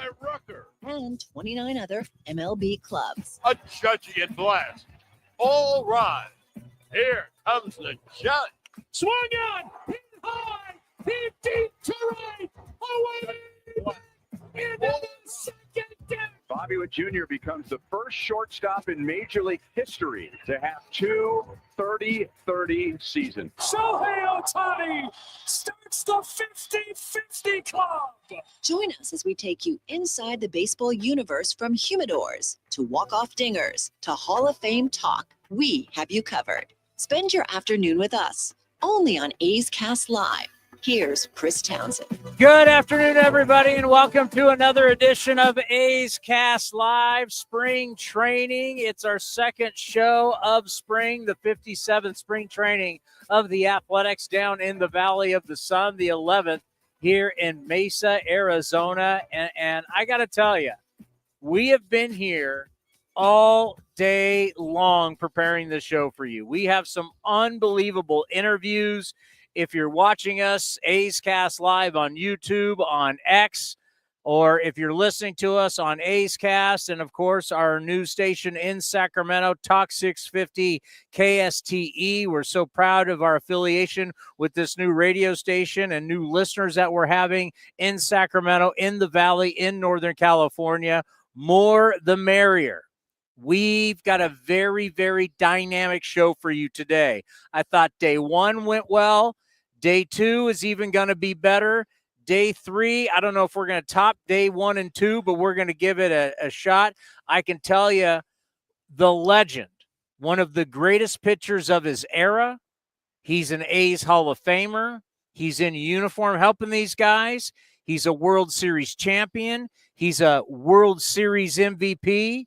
by Rooker. And 29 other MLB clubs. A judgy blast. All rise. Here comes the judge. Swung on, hit high, hit deep to right, away, into the second deck. Bobby Witt Jr. becomes the first shortstop in Major League history to have two 30-30 seasons. Shohei Ohtani starts the 50-50 club. Join us as we take you inside the baseball universe, from humidors to walk-off dingers to Hall of Fame talk. We have you covered. Spend your afternoon with us, only on A's Cast Live. Here's Chris Townsend. Good afternoon, everybody, and welcome to another edition of A's Cast Live Spring Training. It's our second show of spring, the 57th spring training of the Athletics down in the Valley of the Sun, the 11th here in Mesa, Arizona. And I got to tell you, we have been here all day long preparing the show for you. We have some unbelievable interviews. If you're watching us, A's Cast Live on YouTube, on X, or if you're listening to us on A's Cast, and of course our news station in Sacramento, Talk 650 KSTE. We're so proud of our affiliation with this new radio station and new listeners that we're having in Sacramento, in the Valley, in Northern California. More the merrier. We've got a very, very dynamic show for you today. I thought day one went well. Day two is even going to be better. Day three, I don't know if we're going to top day 1 and 2, but we're going to give it a shot. I can tell you, the legend, one of the greatest pitchers of his era. He's an A's Hall of Famer. He's in uniform helping these guys. He's a World Series champion. He's a World Series MVP.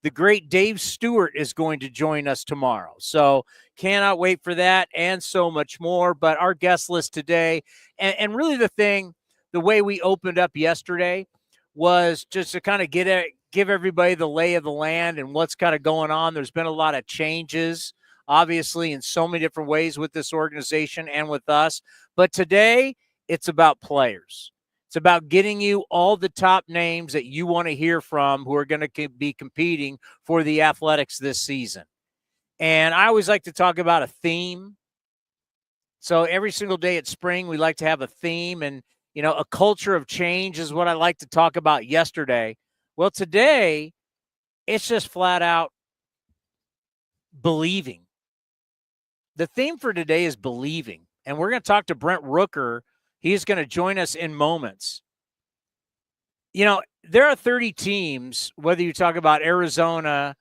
The great Dave Stewart is going to join us tomorrow. So cannot wait for that and so much more. But our guest list today, and really the way we opened up yesterday was just to kind of give everybody the lay of the land and what's kind of going on. There's been a lot of changes, obviously, in so many different ways with this organization and with us. But today, it's about players. It's about getting you all the top names that you want to hear from who are going to be competing for the Athletics this season. And I always like to talk about a theme. So every single day at spring, we like to have a theme. And, you know, a culture of change is what I like to talk about yesterday. Well, today, it's just flat out believing. The theme for today is believing. And we're going to talk to Brent Rooker. He's going to join us in moments. You know, there are 30 teams, whether you talk about Arizona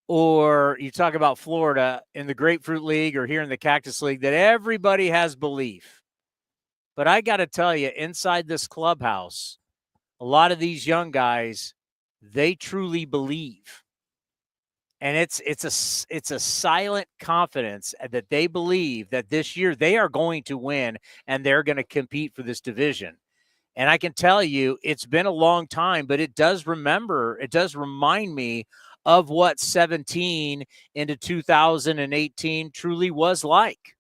or you talk about Florida in the Grapefruit League or here in the Cactus League, that everybody has belief. But I got to tell you, inside this clubhouse, a lot of these young guys, they truly believe. And it's a silent confidence that they believe that this year they are going to win and they're going to compete for this division. And I can tell you, it's been a long time, but it does remind me of what 17 into 2018 truly was like.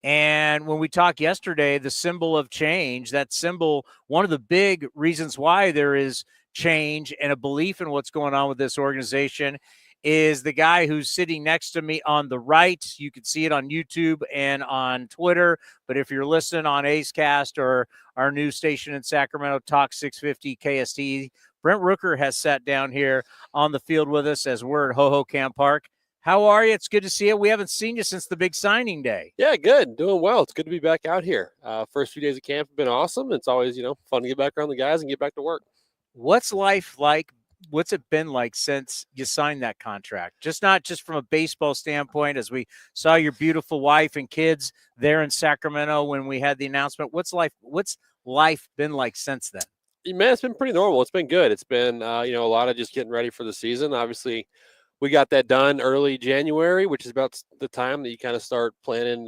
And when we talked yesterday, the symbol of change, that symbol, one of the big reasons why there is change and a belief in what's going on with this organization is the guy who's sitting next to me on the right. You can see it on YouTube and on Twitter. But if you're listening on A's Cast or our news station in Sacramento, Talk 650 KST, Brent Rooker has sat down here on the field with us as we're at Hohokam Park. How are you? It's good to see you. We haven't seen you since the big signing day. Yeah, good. Doing well. It's good to be back out here. First few days of camp have been awesome. It's always, fun to get back around the guys and get back to work. What's life like? What's it been like since you signed that contract? Not just from a baseball standpoint, as we saw your beautiful wife and kids there in Sacramento when we had the announcement. What's life been like since then? Man, it's been pretty normal. It's been good. It's been, a lot of just getting ready for the season. Obviously, we got that done early January, which is about the time that you kind of start planning,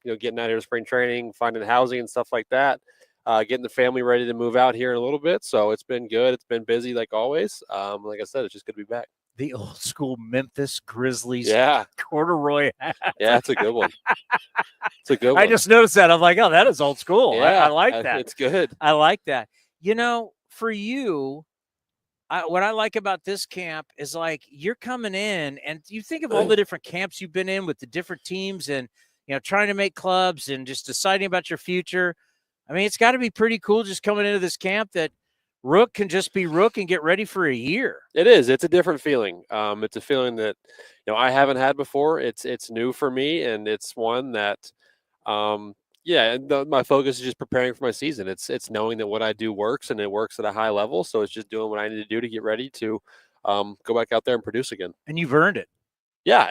getting out here to spring training, finding housing and stuff like that. Getting the family ready to move out here in a little bit. So it's been good. It's been busy like always. Like I said, it's just good to be back. The old school Memphis Grizzlies corduroy hat. Yeah, it's a good one. It's a good one. I just noticed that. I'm like, oh, that is old school. Yeah, I like that. It's good. I like that. For you, what I like about this camp is like you're coming in and you think of all the different camps you've been in with the different teams and, trying to make clubs and just deciding about your future. I mean, it's got to be pretty cool just coming into this camp that Rook can just be Rook and get ready for a year. It is. It's a different feeling. It's a feeling that, I haven't had before. It's new for me, and it's one that, my focus is just preparing for my season. It's knowing that what I do works and it works at a high level. So it's just doing what I need to do to get ready to go back out there and produce again. And you've earned it. Yeah,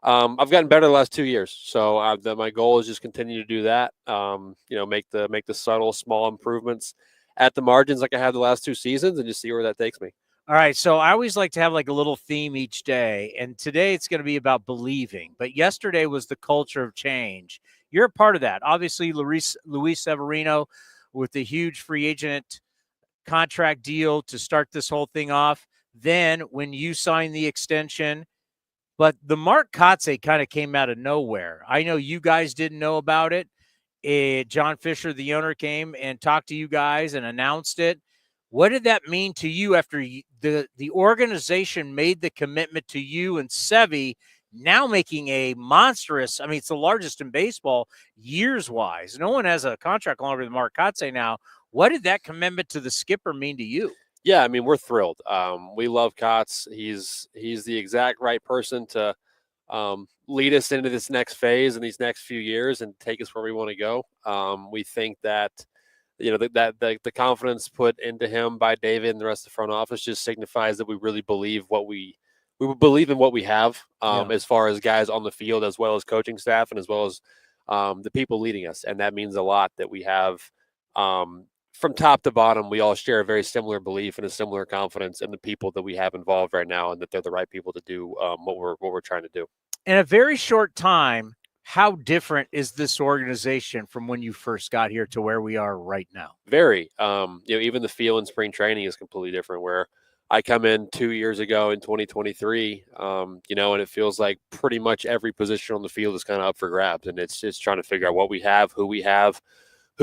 I've gotten better the last 2 years. So my goal is just continue to do that. Make the subtle, small improvements at the margins like I had the last 2 seasons and just see where that takes me. All right. So I always like to have like a little theme each day. And today it's going to be about believing. But yesterday was the culture of change. You're a part of that. Obviously, Luis Severino with the huge free agent contract deal to start this whole thing off. Then when you signed the extension, but the Mark Kotsay kind of came out of nowhere. I know you guys didn't know about it. John Fisher, the owner, came and talked to you guys and announced it. What did that mean to you after the organization made the commitment to you and Sevy now making a monstrous, it's the largest in baseball years-wise. No one has a contract longer than Mark Kotsay now. What did that commitment to the skipper mean to you? Yeah, we're thrilled. We love Kotz. He's the exact right person to lead us into this next phase in these next few years and take us where we want to go. We think that the confidence put into him by David and the rest of the front office just signifies that we really believe we believe in what we have as far as guys on the field, as well as coaching staff and as well as the people leading us. And that means a lot that we have from top to bottom, we all share a very similar belief and a similar confidence in the people that we have involved right now and that they're the right people to do what we're trying to do. In a very short time, how different is this organization from when you first got here to where we are right now? Very. Even the feel in spring training is completely different. Where I come in 2 years ago in 2023, and it feels like pretty much every position on the field is kind of up for grabs, and it's just trying to figure out what we have, who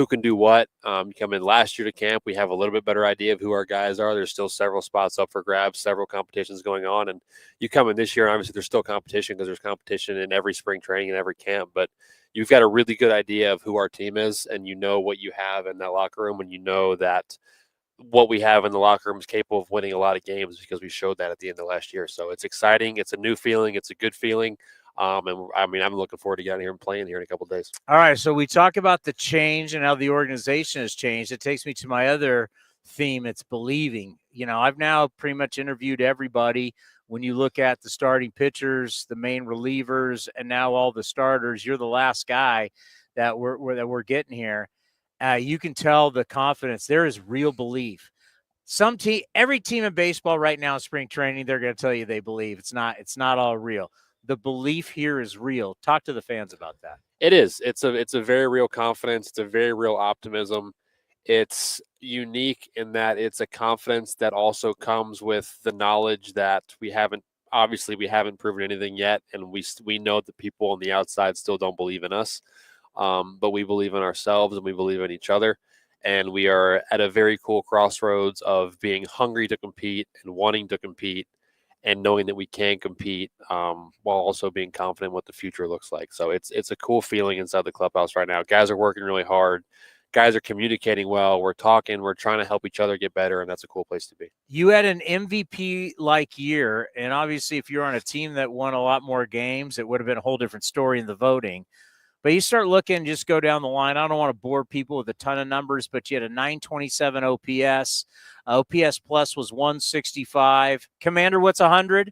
can do what. You come in last year to camp, we have a little bit better idea of who our guys are. There's still several spots up for grabs, several competitions going on. And you come in this year, obviously there's still competition because there's competition in every spring training and every camp. But you've got a really good idea of who our team is, and you know what you have in that locker room, and you know that what we have in the locker room is capable of winning a lot of games because we showed that at the end of last year. So it's exciting. It's a new feeling. It's a good feeling. And I'm looking forward to getting here and playing here in a couple of days. All right. So we talk about the change and how the organization has changed. It takes me to my other theme. It's believing. I've now pretty much interviewed everybody. When you look at the starting pitchers, the main relievers, and now all the starters, you're the last guy that we're getting here. You can tell the confidence. There is real belief. Every team in baseball right now in spring training, they're going to tell you they believe. It's not all real. The belief here is real. Talk to the fans about that. It is. It's a very real confidence. It's a very real optimism. It's unique in that it's a confidence that also comes with the knowledge that we haven't proven anything yet, and we know that people on the outside still don't believe in us, but we believe in ourselves and we believe in each other, and we are at a very cool crossroads of being hungry to compete and wanting to compete and knowing that we can compete while also being confident what the future looks like. So it's a cool feeling inside the clubhouse right now. Guys are working really hard. Guys are communicating well. We're talking. We're trying to help each other get better, and that's a cool place to be. You had an MVP-like year, and obviously if you're on a team that won a lot more games, it would have been a whole different story in the voting. But you start looking, just go down the line. I don't want to bore people with a ton of numbers, but you had a 927 OPS. OPS plus was 165. Commander, what's 100?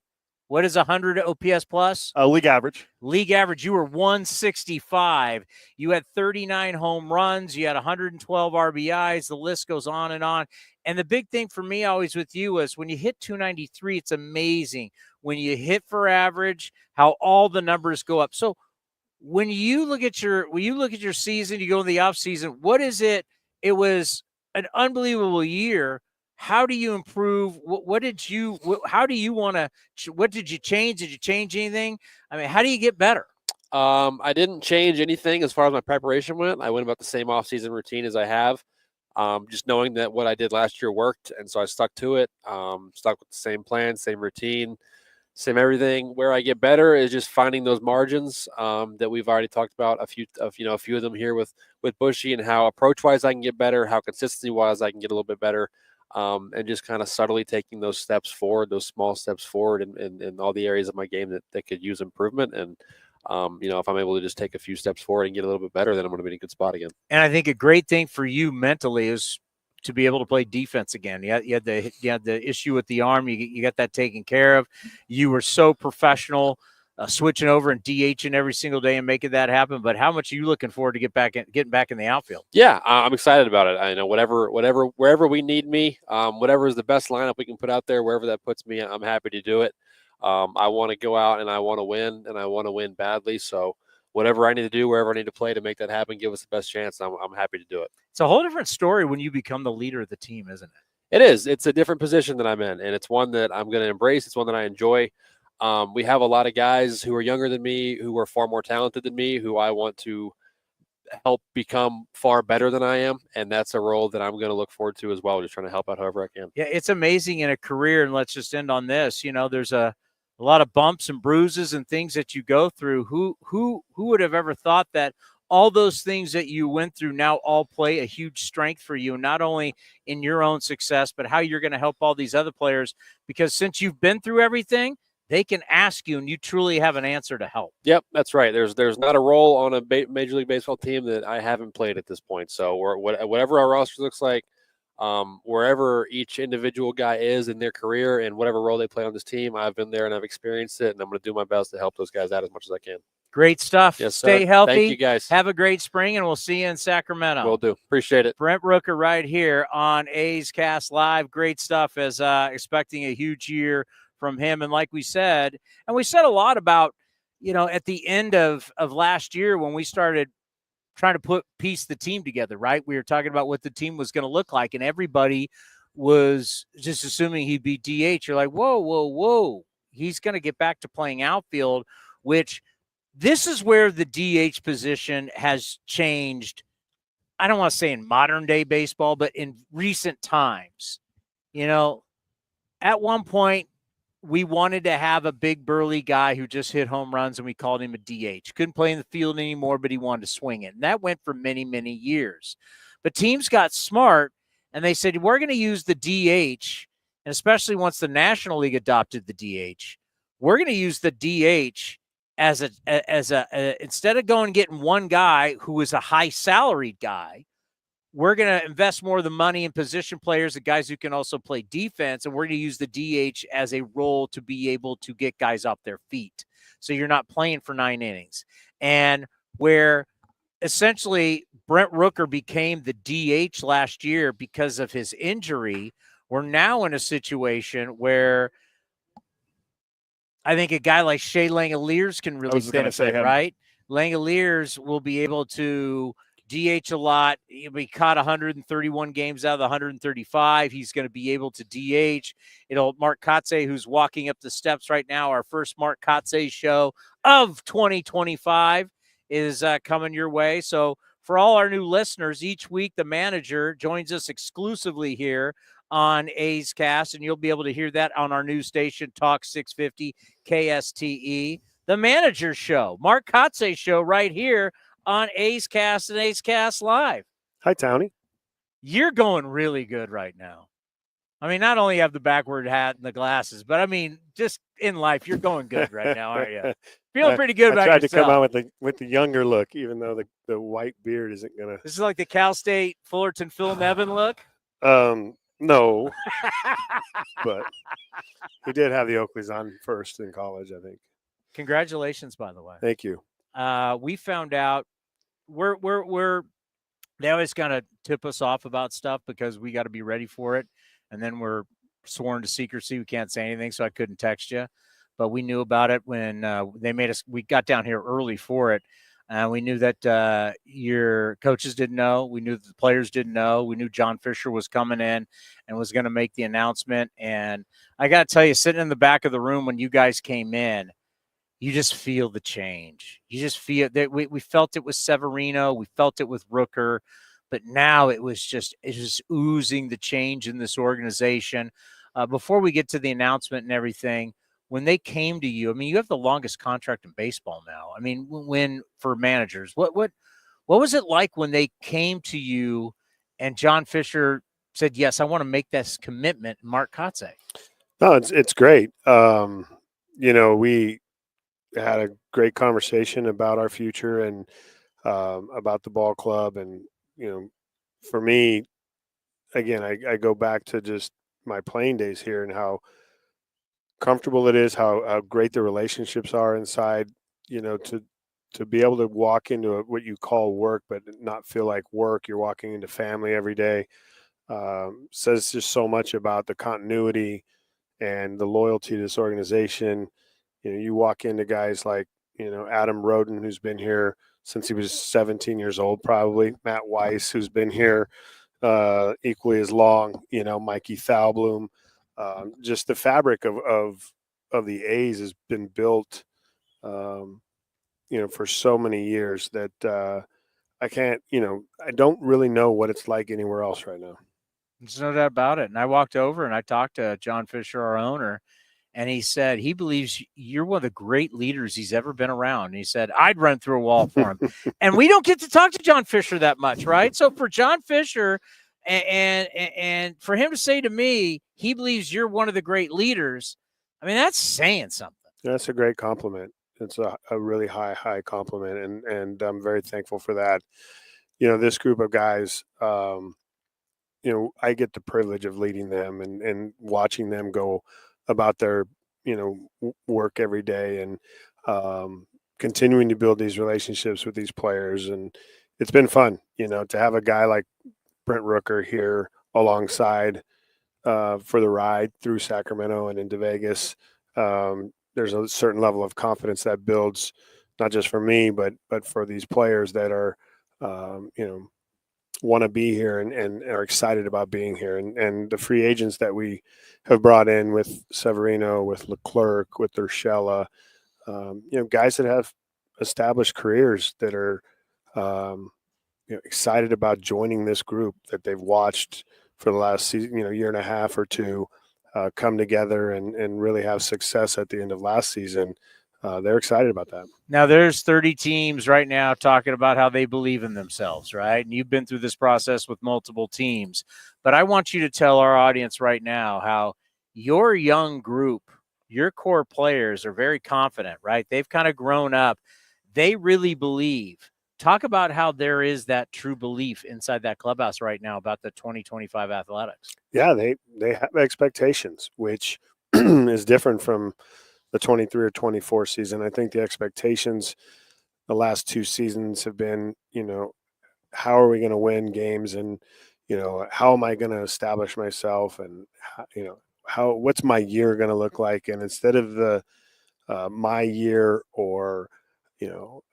What is 100 OPS plus? League average. League average, you were 165. You had 39 home runs. You had 112 RBIs. The list goes on and on. And the big thing for me always with you was when you hit 293, it's amazing. When you hit for average, how all the numbers go up. So when you look at your season, you go in the off season, what is it? It was an unbelievable year. How do you improve? What did you change? Did you change anything? How do you get better? I didn't change anything as far as my preparation went. I went about the same off-season routine as I have. just knowing that what I did last year worked, and so I stuck to it. Stuck with the same plan, same routine, same everything. Where I get better is just finding those margins that we've already talked about a few of them here with Bushy, and how approach wise I can get better, how consistency wise I can get a little bit better, and just kind of subtly taking those steps forward, those small steps forward in all the areas of my game that could use improvement. And if I'm able to just take a few steps forward and get a little bit better, then I'm going to be in a good spot again. And I think a great thing for you mentally is to be able to play defense again. You had the issue with the arm. You got that taken care of. You were so professional, switching over and DHing every single day and making that happen. But how much are you looking forward to getting back in the outfield? Yeah, I'm excited about it. I know wherever we need me, whatever is the best lineup we can put out there, wherever that puts me, I'm happy to do it. I want to go out and I want to win, and I want to win badly. So whatever I need to do, wherever I need to play to make that happen, give us the best chance. I'm happy to do it. It's a whole different story when you become the leader of the team, isn't it? It is. It's a different position that I'm in, and it's one that I'm going to embrace. It's one that I enjoy. We have a lot of guys who are younger than me, who are far more talented than me, who I want to help become far better than I am, and that's a role that I'm going to look forward to as well, just trying to help out however I can. Yeah, it's amazing in a career, and let's just end on this. There's a lot of bumps and bruises and things that you go through. Who would have ever thought that all those things that you went through now all play a huge strength for you, not only in your own success, but how you're going to help all these other players, because since you've been through everything, they can ask you and you truly have an answer to help. Yep, that's right. There's not a role on a Major League Baseball team that I haven't played at this point. So whatever our roster looks like, wherever each individual guy is in their career and whatever role they play on this team, I've been there and I've experienced it, and I'm going to do my best to help those guys out as much as I can. Great stuff. Yes, Stay sir. healthy. Thank you, guys. Have a great spring, and we'll see you in Sacramento. Will do. Appreciate it. Brent Rooker right here on A's Cast Live. Great stuff, as expecting a huge year from him. And like we said a lot about, at the end of last year when we started trying to piece the team together, right? We were talking about what the team was going to look like, and everybody was just assuming he'd be DH. You're like, whoa. He's going to get back to playing outfield, which this is where the DH position has changed. I don't want to say in modern day baseball, but in recent times. At one point, we wanted to have a big burly guy who just hit home runs, and we called him a DH. Couldn't play in the field anymore, but he wanted to swing it. And that went for many, many years. But teams got smart, and they said, we're going to use the DH, and especially once the National League adopted the DH, we're going to use the DH as instead of going and getting one guy who is a high salaried guy, we're going to invest more of the money in position players, the guys who can also play defense, and we're going to use the DH as a role to be able to get guys off their feet. So you're not playing for 9 innings. And where essentially Brent Rooker became the DH last year because of his injury, we're now in a situation where I think a guy like Shea Langoliers can really benefit, right? Langoliers will be able to DH a lot. He'll be caught 131 games out of the 135. He's going to be able to DH. Mark Kotsay, who's walking up the steps right now, our first Mark Kotsay show of 2025 is coming your way. So for all our new listeners, each week the manager joins us exclusively here on A's Cast, and you'll be able to hear that on our new station, Talk 650 KSTE. The manager show, Mark Kotsay show right here on A's Cast and A's Cast Live. Hi, Towny. You're going really good right now. I mean, not only have the backward hat and the glasses, but I mean, just in life, you're going good right now, aren't you? Feeling pretty good about yourself. I tried to come out with the younger look, even though the white beard isn't going to. This is like the Cal State Fullerton Phil Nevin look? No, but he did have the Oakleys on first in college, I think. Congratulations, by the way. Thank you. We found out they always kind of tip us off about stuff because we got to be ready for it. And then we're sworn to secrecy. We can't say anything. So I couldn't text you, but we knew about it when we got down here early for it. We knew that your coaches didn't know. We knew that the players didn't know. We knew John Fisher was coming in and was going to make the announcement. And I got to tell you, sitting in the back of the room when you guys came in, you just feel the change. You just feel that we felt it with Severino. We felt it with Rooker. but now it was just oozing the change in this organization. Before we get to the announcement and everything, when they came to you, I mean, you have the longest contract in baseball now. I mean, when for managers, what was it like when they came to you and John Fisher said, yes, I want to make this commitment, Mark Kotsay? No, it's great. We had a great conversation about our future and about the ball club. And, for me, again, I go back to just my playing days here and how comfortable it is, how great the relationships are inside, to be able to walk into what you call work, but not feel like work. You're walking into family every day. Says just so much about the continuity and the loyalty to this organization. You walk into guys like, Adam Roden, who's been here since he was 17 years old, probably. Matt Weiss, who's been here equally as long. Mikey Thalbloom. Just the fabric of the A's has been built, for so many years that I can't. I don't really know what it's like anywhere else right now. There's no doubt about it. And I walked over and I talked to John Fisher, our owner, and he said he believes you're one of the great leaders he's ever been around. And he said, I'd run through a wall for him. And we don't get to talk to John Fisher that much, right? So for John Fisher and for him to say to me, he believes you're one of the great leaders, I mean, that's saying something. That's a great compliment. It's a really high compliment. And I'm very thankful for that. This group of guys, I get the privilege of leading them and watching them go about their, work every day and continuing to build these relationships with these players. And it's been fun, to have a guy like Brent Rooker here alongside for the ride through Sacramento and into Vegas. There's a certain level of confidence that builds not just for me, but for these players that are, want to be here and are excited about being here. And the free agents that we have brought in with Severino, with Leclerc, with Urshela, guys that have established careers that are, excited about joining this group that they've watched for the last season, year and a half or two, come together and really have success at the end of last season. They're excited about that. Now, there's 30 teams right now talking about how they believe in themselves, right? And you've been through this process with multiple teams. But I want you to tell our audience right now how your young group, your core players are very confident, right? They've kind of grown up. They really believe. Talk about how there is that true belief inside that clubhouse right now about the 2025 athletics. Yeah, they have expectations, which is different from the 23 or 24 season. I think the expectations the last two seasons have been, how are we going to win games and, how am I going to establish myself and, what's my year going to look like? And instead of the my year or,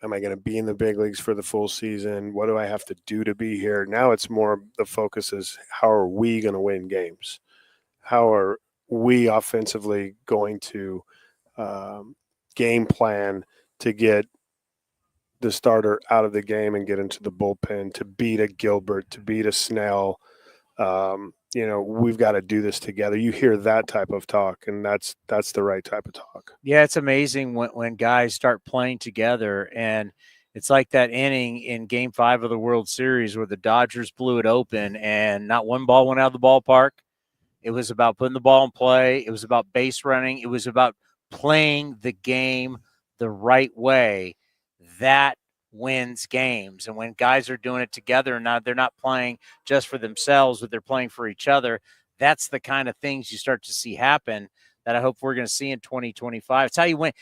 am I going to be in the big leagues for the full season? What do I have to do to be here? Now it's more the focus is how are we going to win games? How are we offensively going to game plan to get the starter out of the game and get into the bullpen, to beat a Gilbert, to beat a Snell. We've got to do this together. You hear that type of talk, and that's the right type of talk. Yeah, it's amazing when guys start playing together, and it's like that inning in Game 5 of the World Series where the Dodgers blew it open and not one ball went out of the ballpark. It was about putting the ball in play. It was about base running. It was about playing the game the right way. That wins games. And when guys are doing it together and they're not playing just for themselves, but they're playing for each other, that's the kind of things you start to see happen that I hope we're going to see in 2025. It's how you win.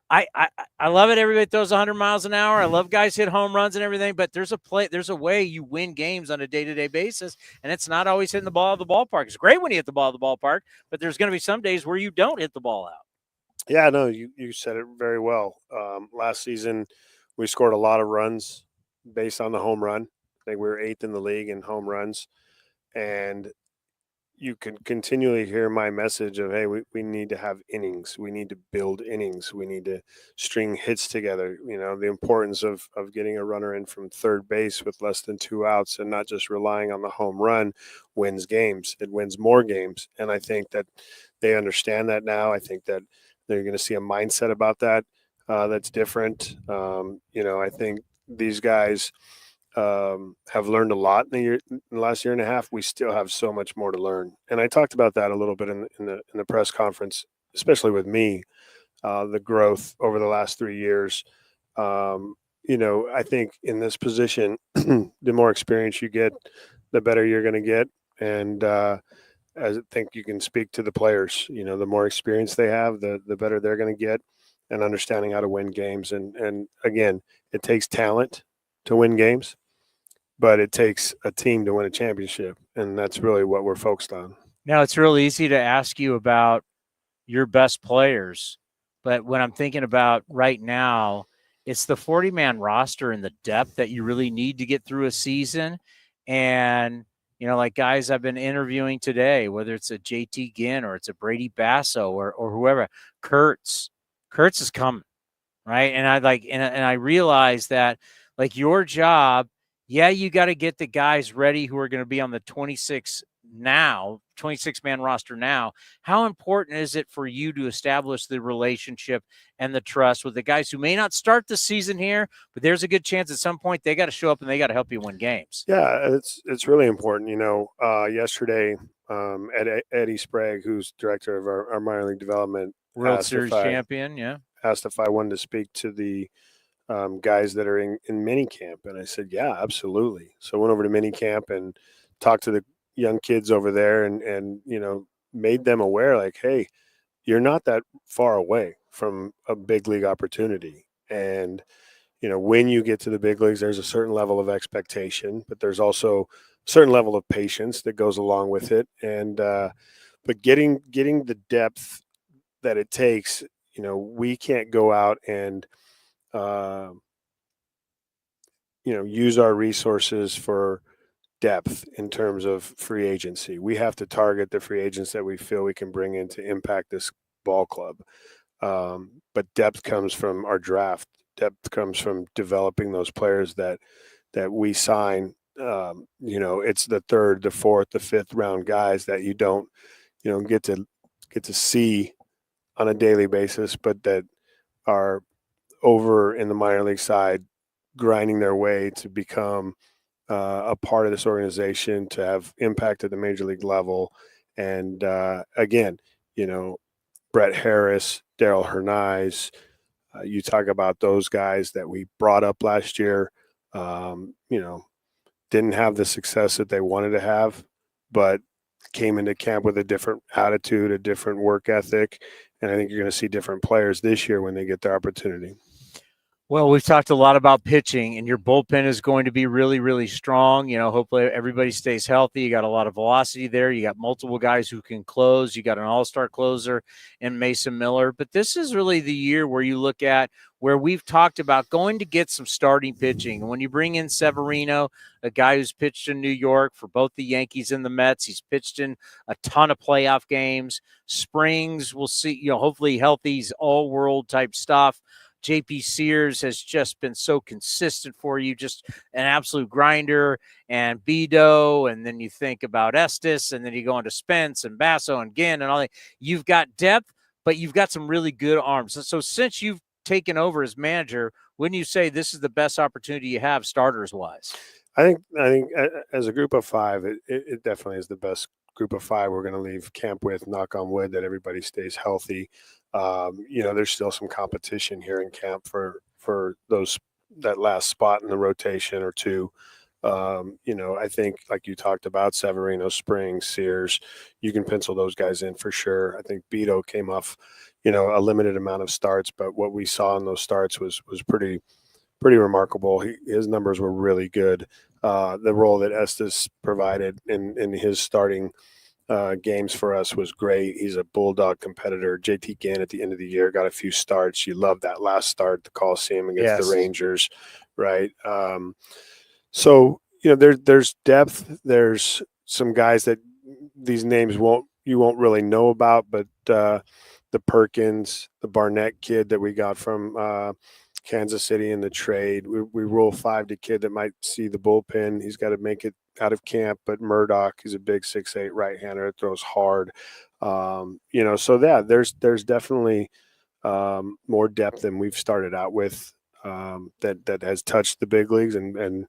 I love it. Everybody throws 100 miles an hour. I love guys hit home runs and everything, but there's a way you win games on a day-to-day basis, and it's not always hitting the ball out of the ballpark. It's great when you hit the ball out of the ballpark, but there's going to be some days where you don't hit the ball out. Yeah, no, you said it very well. Last season, we scored a lot of runs based on the home run. I think we were 8th in the league in home runs. And, you can continually hear my message of, hey, we need to have innings. We need to build innings. We need to string hits together. You know, the importance of getting a runner in from third base with less than 2 outs and not just relying on the home run wins games. It wins more games. And I think that they understand that now. I think that they're going to see a mindset about that that's different. You know, I think these guys have learned a lot in the last year and a half. We still have so much more to learn, and I talked about that a little bit in the press conference, especially with me, the growth over the last 3 years. You know, I think in this position, the more experience you get, the better you're going to get, and I think you can speak to the players. You know, the more experience they have, the better they're going to get, and understanding how to win games. And again, it takes talent to win games, but it takes a team to win a championship, and that's really what we're focused on. Now, it's real easy to ask you about your best players, but when I'm thinking about right now, it's the 40-man roster and the depth that you really need to get through a season. And, you know, like guys I've been interviewing today, whether it's a JT Ginn or it's a Brady Basso or whoever, Kurtz is coming, right? And I realize that, like, your job, yeah, you got to get the guys ready who are going to be on the 26-man roster now. How important is it for you to establish the relationship and the trust with the guys who may not start the season here, but there's a good chance at some point they got to show up and they got to help you win games? Yeah, it's really important. You know, yesterday, Eddie Sprague, who's director of our minor league development, World Series champion, yeah, asked if I wanted to speak to the guys that are in mini camp, and I said, yeah, absolutely. So I went over to mini camp and talked to the young kids over there, and you know, made them aware, like, hey, you're not that far away from a big league opportunity. And you know, when you get to the big leagues, there's a certain level of expectation, but there's also a certain level of patience that goes along with it. And but getting the depth that it takes, you know, we can't go out and you know, use our resources for depth in terms of free agency. We have to target the free agents that we feel we can bring in to impact this ball club. But depth comes from our draft. Depth comes from developing those players that we sign. You know, it's the third, the fourth, the fifth round guys that you don't, you know, get to see on a daily basis, but that are over in the minor league side, grinding their way to become a part of this organization, to have impact at the major league level. And again, you know, Brett Harris, Daryl Hernaiz, you talk about those guys that we brought up last year, you know, didn't have the success that they wanted to have, but came into camp with a different attitude, a different work ethic. And I think you're going to see different players this year when they get their opportunity. Well, we've talked a lot about pitching, and your bullpen is going to be really, really strong. You know, hopefully everybody stays healthy. You got a lot of velocity there. You got multiple guys who can close. You got an all-star closer in Mesa Miller. But this is really the year where you look at where we've talked about going to get some starting pitching. And when you bring in Severino, a guy who's pitched in New York for both the Yankees and the Mets, he's pitched in a ton of playoff games. Springs, we'll see, you know, hopefully healthy. He's all-world type stuff. JP Sears has just been so consistent for you, just an absolute grinder, and Bido, and then you think about Estes, and then you go into Spence and Basso and Ginn and all that. You've got depth, but you've got some really good arms. So since you've taken over as manager, wouldn't you say this is the best opportunity you have starters-wise? I think as a group of five, it definitely is the best group of five we're going to leave camp with. Knock on wood that everybody stays healthy. You know, there's still some competition here in camp for that last spot in the rotation or two. You know, I think, like you talked about, Severino, Springs, Sears, you can pencil those guys in for sure. I think Bido came off, you know, a limited amount of starts, but what we saw in those starts was pretty remarkable. His numbers were really good. The role that Estes provided in his starting games for us was great. He's a bulldog competitor. JT Ginn at the end of the year got a few starts. You love that last start, the Coliseum against the Rangers, right? So, you know, there's depth. There's some guys that these names you won't really know about, but the Perkins, the Barnett kid that we got from Kansas City in the trade. We roll 5 to kid that might see the bullpen. He's got to make it out of camp, but Murdoch is a big 6'8" right-hander that throws hard. So there's definitely more depth than we've started out with that has touched the big leagues and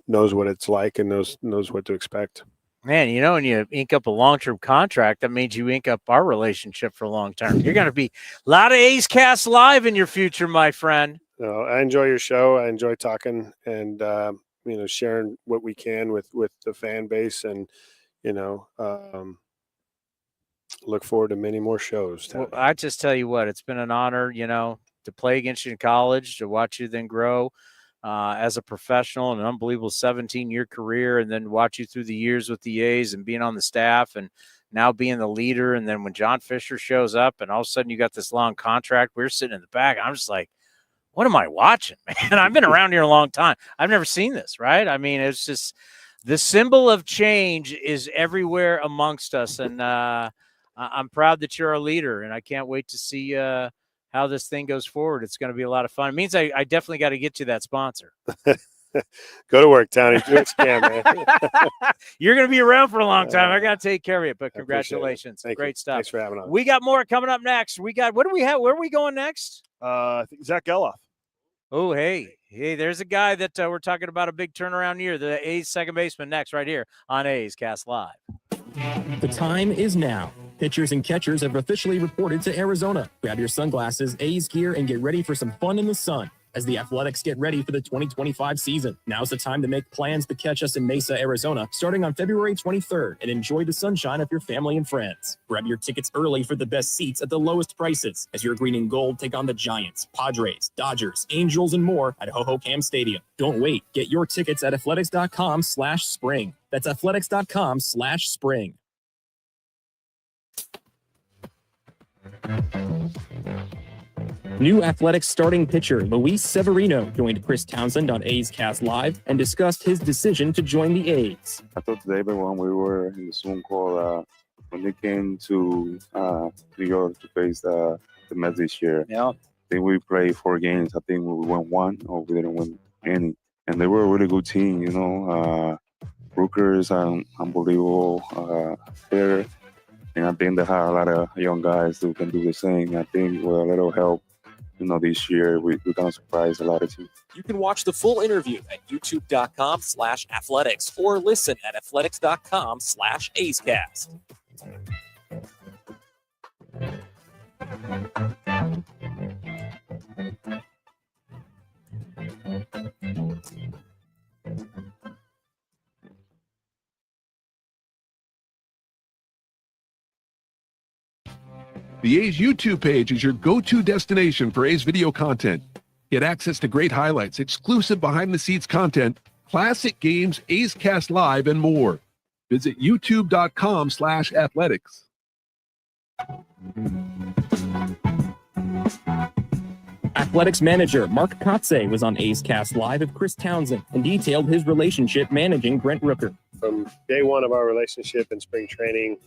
knows what it's like and knows what to expect. Man, when you ink up a long-term contract, that means you ink up our relationship for long term. You're going to be a lot of A's Cast Live in your future, my friend. I enjoy your show. I enjoy talking and sharing what we can with the fan base, and look forward to many more shows. Well, I just tell you what, it's been an honor, to play against you in college, to watch you then grow as a professional, an unbelievable 17-year career, and then watch you through the years with the A's and being on the staff and now being the leader. And then when John Fisher shows up and all of a sudden you got this long contract, we're sitting in the back. I'm just like, what am I watching, man? I've been around here a long time. I've never seen this, right? I mean, it's just the symbol of change is everywhere amongst us. And I'm proud that you're our leader, and I can't wait to see how this thing goes forward. It's going to be a lot of fun. It means I definitely got to get to that sponsor. Go to work, Towny. Do what you can, man. You're going to be around for a long time. I got to take care of it, but congratulations. Great stuff. Thanks for having us. We got more coming up next. What do we have? Where are we going next? I think Zack Gelof. Oh, hey, there's a guy that we're talking about a big turnaround year. The A's second baseman next right here on A's Cast Live. The time is now. Pitchers and catchers have officially reported to Arizona. Grab your sunglasses, A's gear, and get ready for some fun in the sun as the Athletics get ready for the 2025 season. Now's the time to make plans to catch us in Mesa, Arizona, starting on February 23rd, and enjoy the sunshine of your family and friends. Grab your tickets early for the best seats at the lowest prices as your green and gold take on the Giants, Padres, Dodgers, Angels, and more at Ho-Ho-Cam Stadium. Don't wait. Get your tickets at athletics.com/spring. That's athletics.com/spring. New Athletics starting pitcher Luis Severino joined Chris Townsend on A's Cast Live and discussed his decision to join the A's. I talked to David when we were in the Zoom call when they came to New York to face the Mets this year. Yeah. I think we played 4 games. I think we won 1 or we didn't win any. And they were a really good team, Rooker is an unbelievable hitter. And I think they have a lot of young guys who can do the same. I think with a little help, this year we're going to surprise a lot of teams. You can watch the full interview at youtube.com/athletics or listen at athletics.com/AceCast. The A's YouTube page is your go-to destination for A's video content. Get access to great highlights, exclusive behind-the-scenes content, classic games, A's Cast Live, and more. Visit youtube.com/athletics. Athletics manager Mark Kotsay was on A's Cast Live with Chris Townsend and detailed his relationship managing Brent Rooker. From day one of our relationship in spring training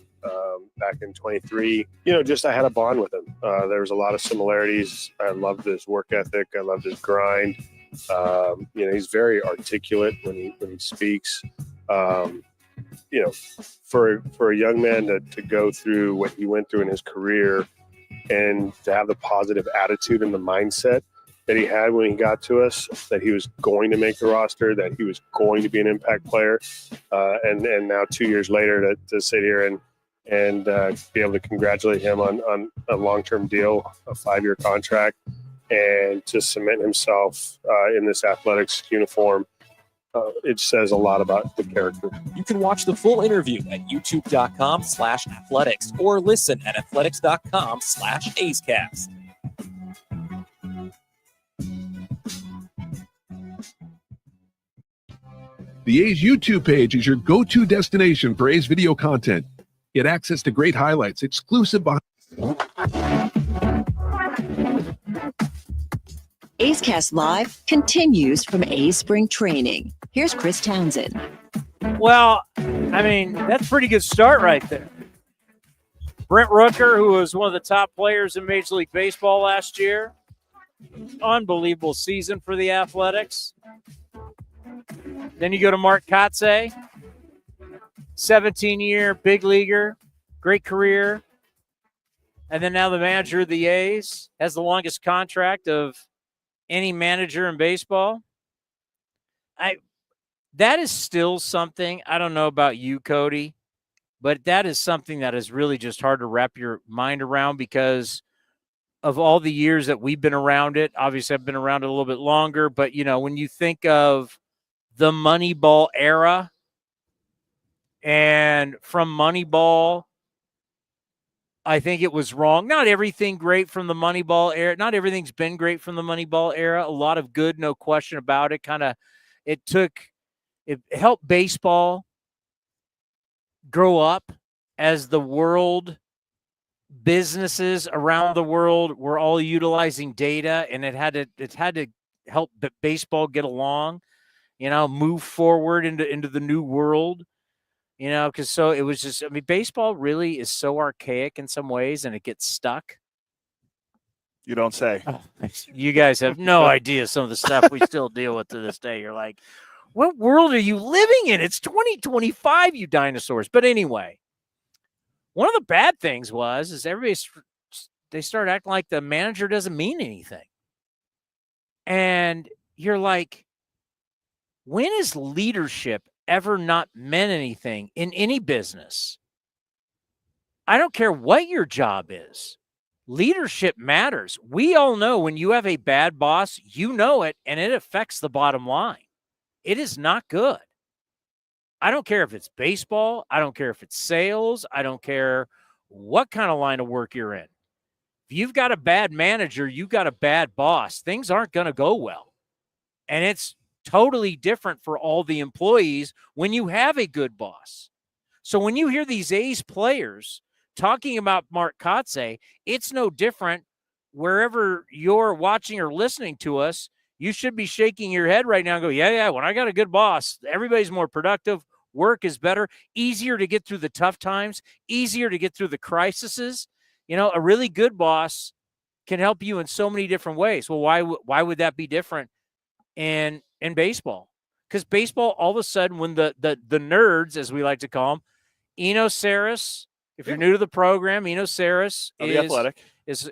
back in 23, I had a bond with him. There was a lot of similarities. I loved his work ethic. I loved his grind. He's very articulate when he speaks. For a young man to go through what he went through in his career and to have the positive attitude and the mindset that he had when he got to us, that he was going to make the roster, that he was going to be an impact player. And now 2 years later to sit here and be able to congratulate him on a long-term deal, a 5-year contract, and to cement himself in this Athletics uniform, it says a lot about the character. You can watch the full interview at youtube.com/athletics or listen at athletics.com/AceCast. The A's YouTube page is your go-to destination for A's video content. Get access to great highlights, exclusive behind. A's Cast Live continues from A's Spring Training. Here's Chris Townsend. Well, I mean, that's a pretty good start right there. Brent Rooker, who was one of the top players in Major League Baseball last year. Unbelievable season for the Athletics. Then you go to Mark Kotsay, 17-year big leaguer, great career. And then now the manager of the A's, has the longest contract of any manager in baseball. That is still something, I don't know about you, Cody, but that is something that is really just hard to wrap your mind around because of all the years that we've been around it. Obviously, I've been around it a little bit longer, but, you know, when you think of the Moneyball era and from Moneyball, I think it was wrong. Not everything great from the Moneyball era. Not everything's been great from the Moneyball era. A lot of good, no question about it. It helped baseball grow up as the world businesses around the world were all utilizing data, and it had to help baseball get along, you know, move forward into the new world, you know, because so it was just, I mean, baseball really is so archaic in some ways, and it gets stuck. You don't say. Oh, you guys have no idea some of the stuff we still deal with to this day. You're like, what world are you living in? It's 2025, you dinosaurs. But anyway, one of the bad things is they start acting like the manager doesn't mean anything. And you're like, when has leadership ever not meant anything in any business? I don't care what your job is. Leadership matters. We all know when you have a bad boss, you know it, and it affects the bottom line. It is not good. I don't care if it's baseball. I don't care if it's sales. I don't care what kind of line of work you're in. If you've got a bad manager, you've got a bad boss, things aren't going to go well. And it's totally different for all the employees when you have a good boss. So when you hear these A's players talking about Mark Kotsay, it's no different wherever you're watching or listening to us. You should be shaking your head right now and go, yeah, when I got a good boss, everybody's more productive, work is better, easier to get through the tough times, easier to get through the crises. You know, a really good boss can help you in so many different ways. Well, why would that be different in baseball? Because baseball, all of a sudden, when the nerds, as we like to call them, Eno Saris, if you're new to the program, Eno Saris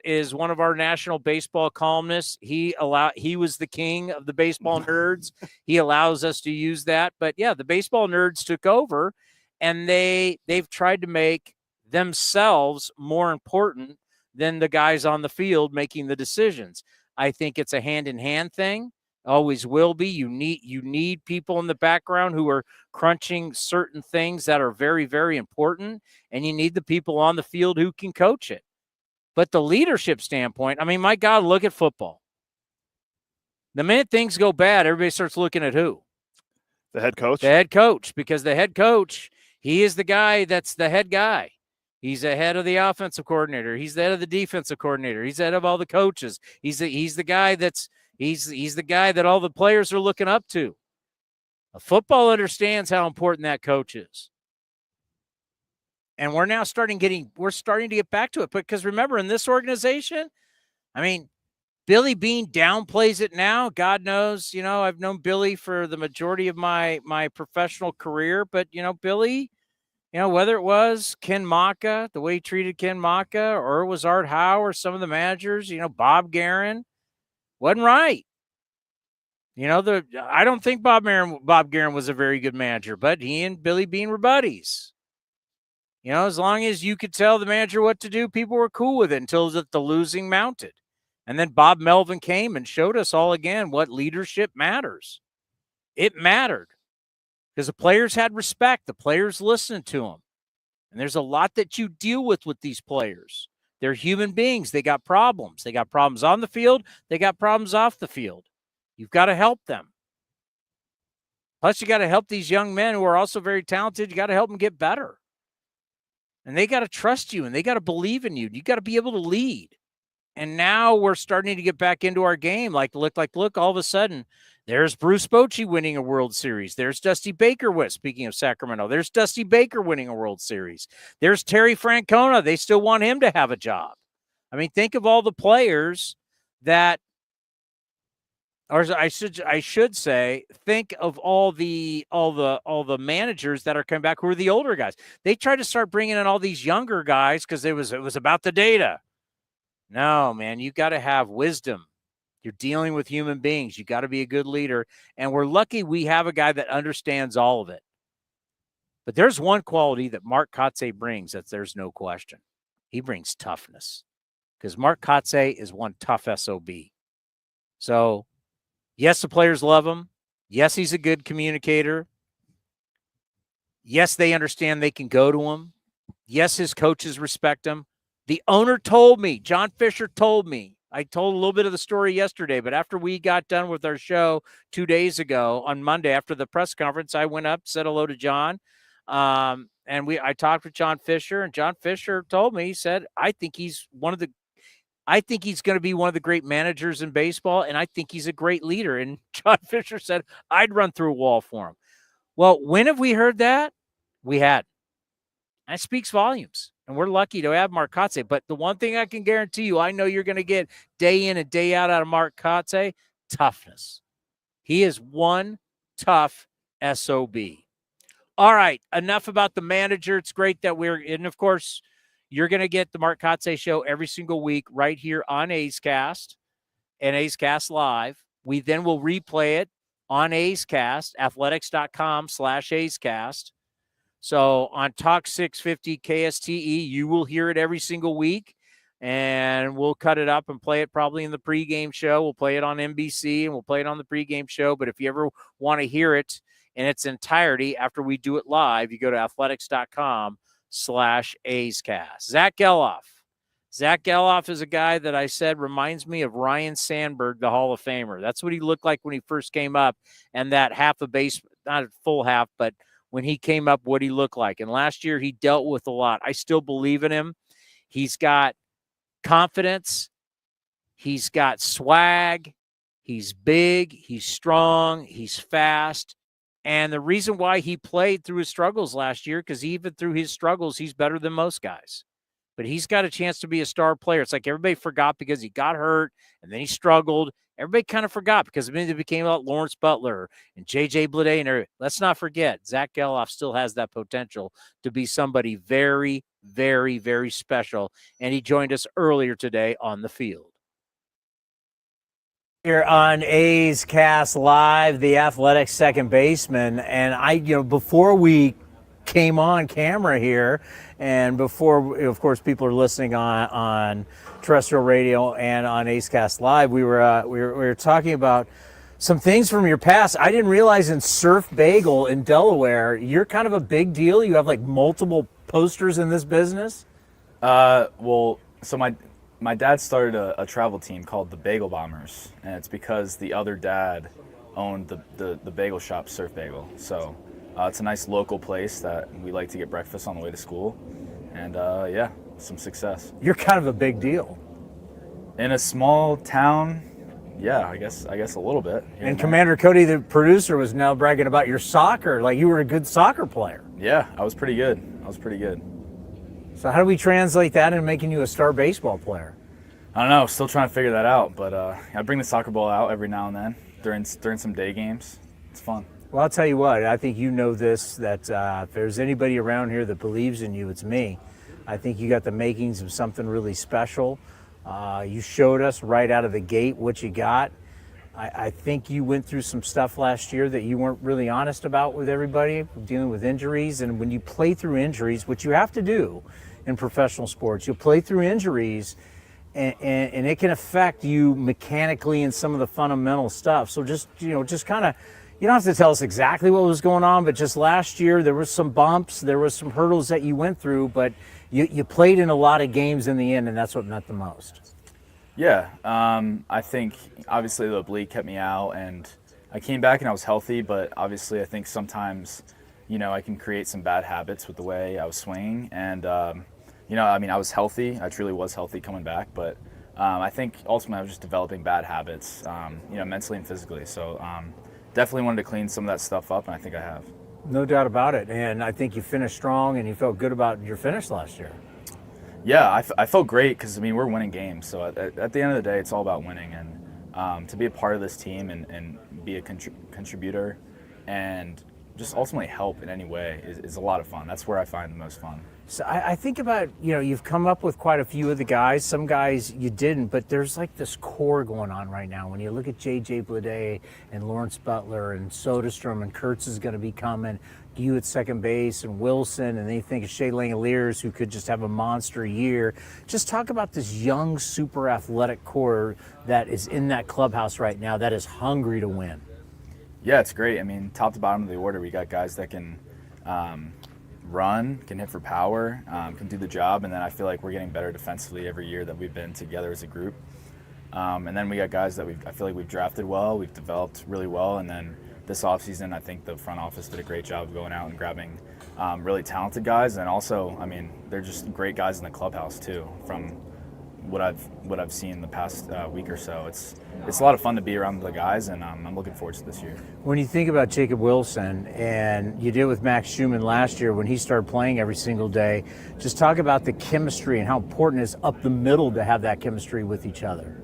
is one of our national baseball columnists. He was the king of the baseball nerds. He allows us to use that. But yeah, the baseball nerds took over, and they've tried to make themselves more important than the guys on the field making the decisions. I think it's a hand-in-hand thing. Always will be. You need people in the background who are crunching certain things that are very, very important, and you need the people on the field who can coach it. But the leadership standpoint, I mean, my God, look at football. The minute things go bad, everybody starts looking at who? The head coach? The head coach, because the head coach, he is the guy that's the head guy. He's the head of the offensive coordinator. He's the head of the defensive coordinator. He's the head of all the coaches. He's the guy he's the guy that all the players are looking up to. Football understands how important that coach is. And we're now starting to get back to it. Because remember, in this organization, I mean, Billy Beane downplays it now. God knows, you know, I've known Billy for the majority of my professional career. But, you know, Billy, you know, whether it was Ken Maka, the way he treated Ken Maka, or it was Art Howe or some of the managers, you know, Bob Guerin, wasn't right. You know, I don't think Bob Guerin was a very good manager, but he and Billy Beane were buddies. You know, as long as you could tell the manager what to do, people were cool with it until the losing mounted. And then Bob Melvin came and showed us all again what leadership matters. It mattered because the players had respect. The players listened to them. And there's a lot that you deal with these players. They're human beings. They got problems. They got problems on the field. They got problems off the field. You've got to help them. Plus, you got to help these young men who are also very talented. You got to help them get better. And they got to trust you, and they got to believe in you. You got to be able to lead. And now we're starting to get back into our game. Look, all of a sudden, there's Bruce Bochy winning a World Series. There's Dusty Baker, speaking of Sacramento, there's Dusty Baker winning a World Series. There's Terry Francona. They still want him to have a job. I mean, think of all the players that, or I should say, think of all the managers that are coming back who are the older guys. They tried to start bringing in all these younger guys because it was about the data. No, man, you got to have wisdom. You're dealing with human beings. You got to be a good leader. And we're lucky we have a guy that understands all of it. But there's one quality that Mark Kotsay brings that there's no question. He brings toughness, because Mark Kotsay is one tough SOB. So, yes, the players love him. Yes, he's a good communicator. Yes, they understand they can go to him. Yes, his coaches respect him. The owner told me, John Fisher told me, I told a little bit of the story yesterday, but after we got done with our show 2 days ago on Monday after the press conference, I went up, said hello to John, and I talked with John Fisher, and John Fisher told me, he said, I think he's going to be one of the great managers in baseball, and I think he's a great leader. And John Fisher said, I'd run through a wall for him. Well, when have we heard that? We had. That speaks volumes. And we're lucky to have Mark Kotsay. But the one thing I can guarantee you, I know you're going to get day in and day out of Mark Kotsay, toughness. He is one tough SOB. All right, enough about the manager. It's great that and of course, you're going to get the Mark Kotsay show every single week right here on A's Cast and A's Cast Live. We then will replay it on A's Cast, athletics.com/A's Cast. So on Talk 650 KSTE, you will hear it every single week, and we'll cut it up and play it probably in the pregame show. We'll play it on NBC, and we'll play it on the pregame show. But if you ever want to hear it in its entirety after we do it live, you go to athletics.com/A's Cast. Zack Gelof. Zack Gelof is a guy that I said reminds me of Ryan Sandberg, the Hall of Famer. That's what he looked like when he first came up, and that half a base, not a full half, but when he came up, what he looked like. And last year he dealt with a lot. I still believe in him. He's got confidence. He's got swag. He's big. He's strong. He's fast. And the reason why he played through his struggles last year, because even through his struggles, he's better than most guys. But he's got a chance to be a star player. It's like everybody forgot because he got hurt and then he struggled. Everybody kind of forgot because it became about Lawrence Butler and J.J. Bleday. And let's not forget, Zack Gelof still has that potential to be somebody very, very, very special. And he joined us earlier today on the field. Here on A's Cast Live, the Athletics second baseman. And before we came on camera here, and before, of course, people are listening on terrestrial radio and on A's Cast Live, we were talking about some things from your past. I didn't realize in Surf Bagel in Delaware, you're kind of a big deal. You have like multiple posters in this business. So my dad started a travel team called the Bagel Bombers, and it's because the other dad owned the bagel shop Surf Bagel. So it's a nice local place that we like to get breakfast on the way to school, and some success. You're kind of a big deal in a small town. Yeah, I guess a little bit. And Commander Cody, the producer, was now bragging about your soccer. Like you were a good soccer player. Yeah, I was pretty good. So how do we translate that into making you a star baseball player? I don't know. Still trying to figure that out. But I bring the soccer ball out every now and then during some day games. It's fun. Well, I'll tell you what. I think you know this, that if there's anybody around here that believes in you, it's me. I think you got the makings of something really special. You showed us right out of the gate what you got. I think you went through some stuff last year that you weren't really honest about with everybody, dealing with injuries. And when you play through injuries, which you have to do in professional sports, you'll play through injuries and it can affect you mechanically in some of the fundamental stuff. So just kind of, you don't have to tell us exactly what was going on, but just last year there was some bumps, there was some hurdles that you went through, but you played in a lot of games in the end, and that's what meant the most. Yeah, I think obviously the oblique kept me out, and I came back and I was healthy, but obviously I think sometimes, I can create some bad habits with the way I was swinging, and, I was healthy. I truly was healthy coming back, but I think ultimately I was just developing bad habits, mentally and physically. So definitely wanted to clean some of that stuff up, and I think I have. No doubt about it. And I think you finished strong, and you felt good about your finish last year. Yeah, I felt great because, we're winning games. So at the end of the day, it's all about winning. And to be a part of this team and be a contributor and just ultimately help in any way is a lot of fun. That's where I find the most fun. So I think about, you've come up with quite a few of the guys. Some guys you didn't, but there's like this core going on right now. When you look at J.J. Bleday and Lawrence Butler and Soderstrom and Kurtz is going to be coming, you at second base and Wilson, and then you think of Shea Langoliers, who could just have a monster year. Just talk about this young, super athletic core that is in that clubhouse right now that is hungry to win. Yeah, it's great. Top to bottom of the order, we got guys that can run, can hit for power, can do the job, and then I feel like we're getting better defensively every year that we've been together as a group. And then we got guys that I feel like we've drafted well, we've developed really well, and then this offseason I think the front office did a great job of going out and grabbing really talented guys, and also, they're just great guys in the clubhouse too, from what I've seen the past week or so. It's a lot of fun to be around the guys, and I'm looking forward to this year. When you think about Jacob Wilson, and you did with Max Schumann last year when he started playing every single day, just talk about the chemistry and how important it is up the middle to have that chemistry with each other.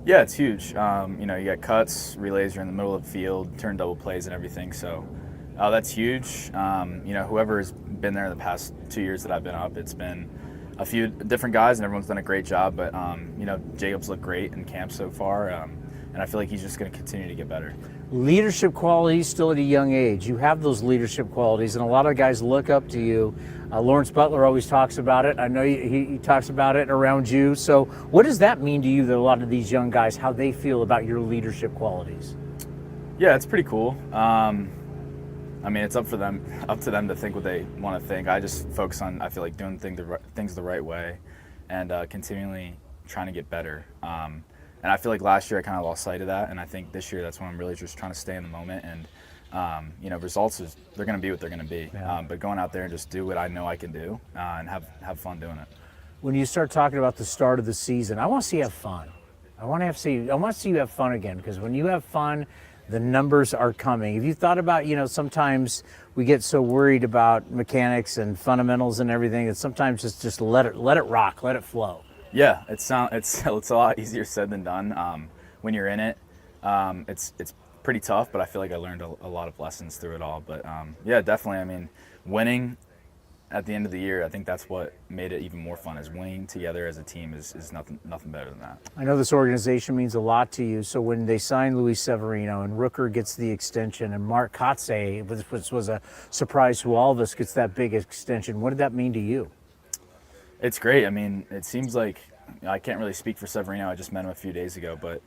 Yeah, it's huge. You got cuts, relays, you're in the middle of the field, turn double plays and everything, so that's huge. Whoever has been there the past 2 years that I've been up, it's been a few different guys, and everyone's done a great job, but Jacob's looked great in camp so far, and I feel like he's just going to continue to get better. Leadership qualities still at a young age. You have those leadership qualities, and a lot of guys look up to you. Lawrence Butler always talks about it. I know he talks about it around you. So what does that mean to you, that a lot of these young guys, how they feel about your leadership qualities? Yeah, it's pretty cool. It's up to them to think what they want to think. I just focus on, I feel like, doing things the right way and continually trying to get better. And I feel like last year I kind of lost sight of that, and I think this year that's when I'm really just trying to stay in the moment. And results they're going to be what they're going to be. Yeah. But going out there and just do what I know I can do and have fun doing it. When you start talking about the start of the season, I want to see you have fun. I want to see you have fun again, because when you have fun, the numbers are coming. Have you thought about, sometimes we get so worried about mechanics and fundamentals and everything that sometimes just let it rock, let it flow. Yeah, it's a lot easier said than done. When you're in it, it's pretty tough, but I feel like I learned a lot of lessons through it all. But yeah, definitely. Winning at the end of the year, I think that's what made it even more fun. Is winning together as a team is nothing better than that. I know this organization means a lot to you. So when they signed Luis Severino and Rooker gets the extension, and Mark Kotsay, which was a surprise to all of us, gets that big extension, what did that mean to you? It's great. It seems like, I can't really speak for Severino. I just met him a few days ago, but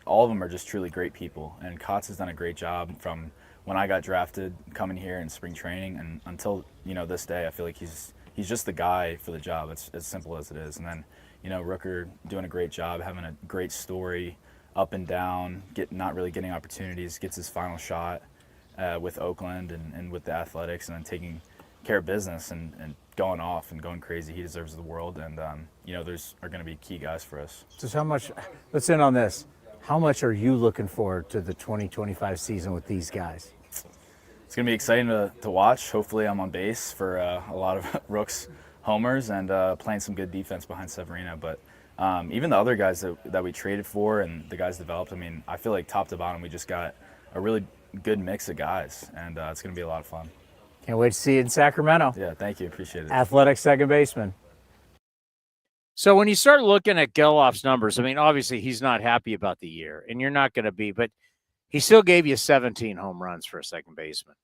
all of them are just truly great people. And Kotz has done a great job from when I got drafted, coming here in spring training, and until this day. I feel like he's just the guy for the job. It's as simple as it is. And then Rooker doing a great job, having a great story, up and down, not really getting opportunities, gets his final shot with Oakland and with the Athletics, and then taking care of business and going off and going crazy. He deserves the world, and there's are going to be key guys for us. Just how much? Let's end on this. How much are you looking forward to the 2025 season with these guys? It's going to be exciting to watch. Hopefully, I'm on base for a lot of Rooks homers and playing some good defense behind Severino. But even the other guys that we traded for and the guys developed, I feel like top to bottom, we just got a really good mix of guys, and it's going to be a lot of fun. Can't wait to see you in Sacramento. Yeah, thank you. Appreciate it. Athletic second baseman. So when you start looking at Gelof's numbers, obviously he's not happy about the year, and you're not going to be, but he still gave you 17 home runs for a second baseman.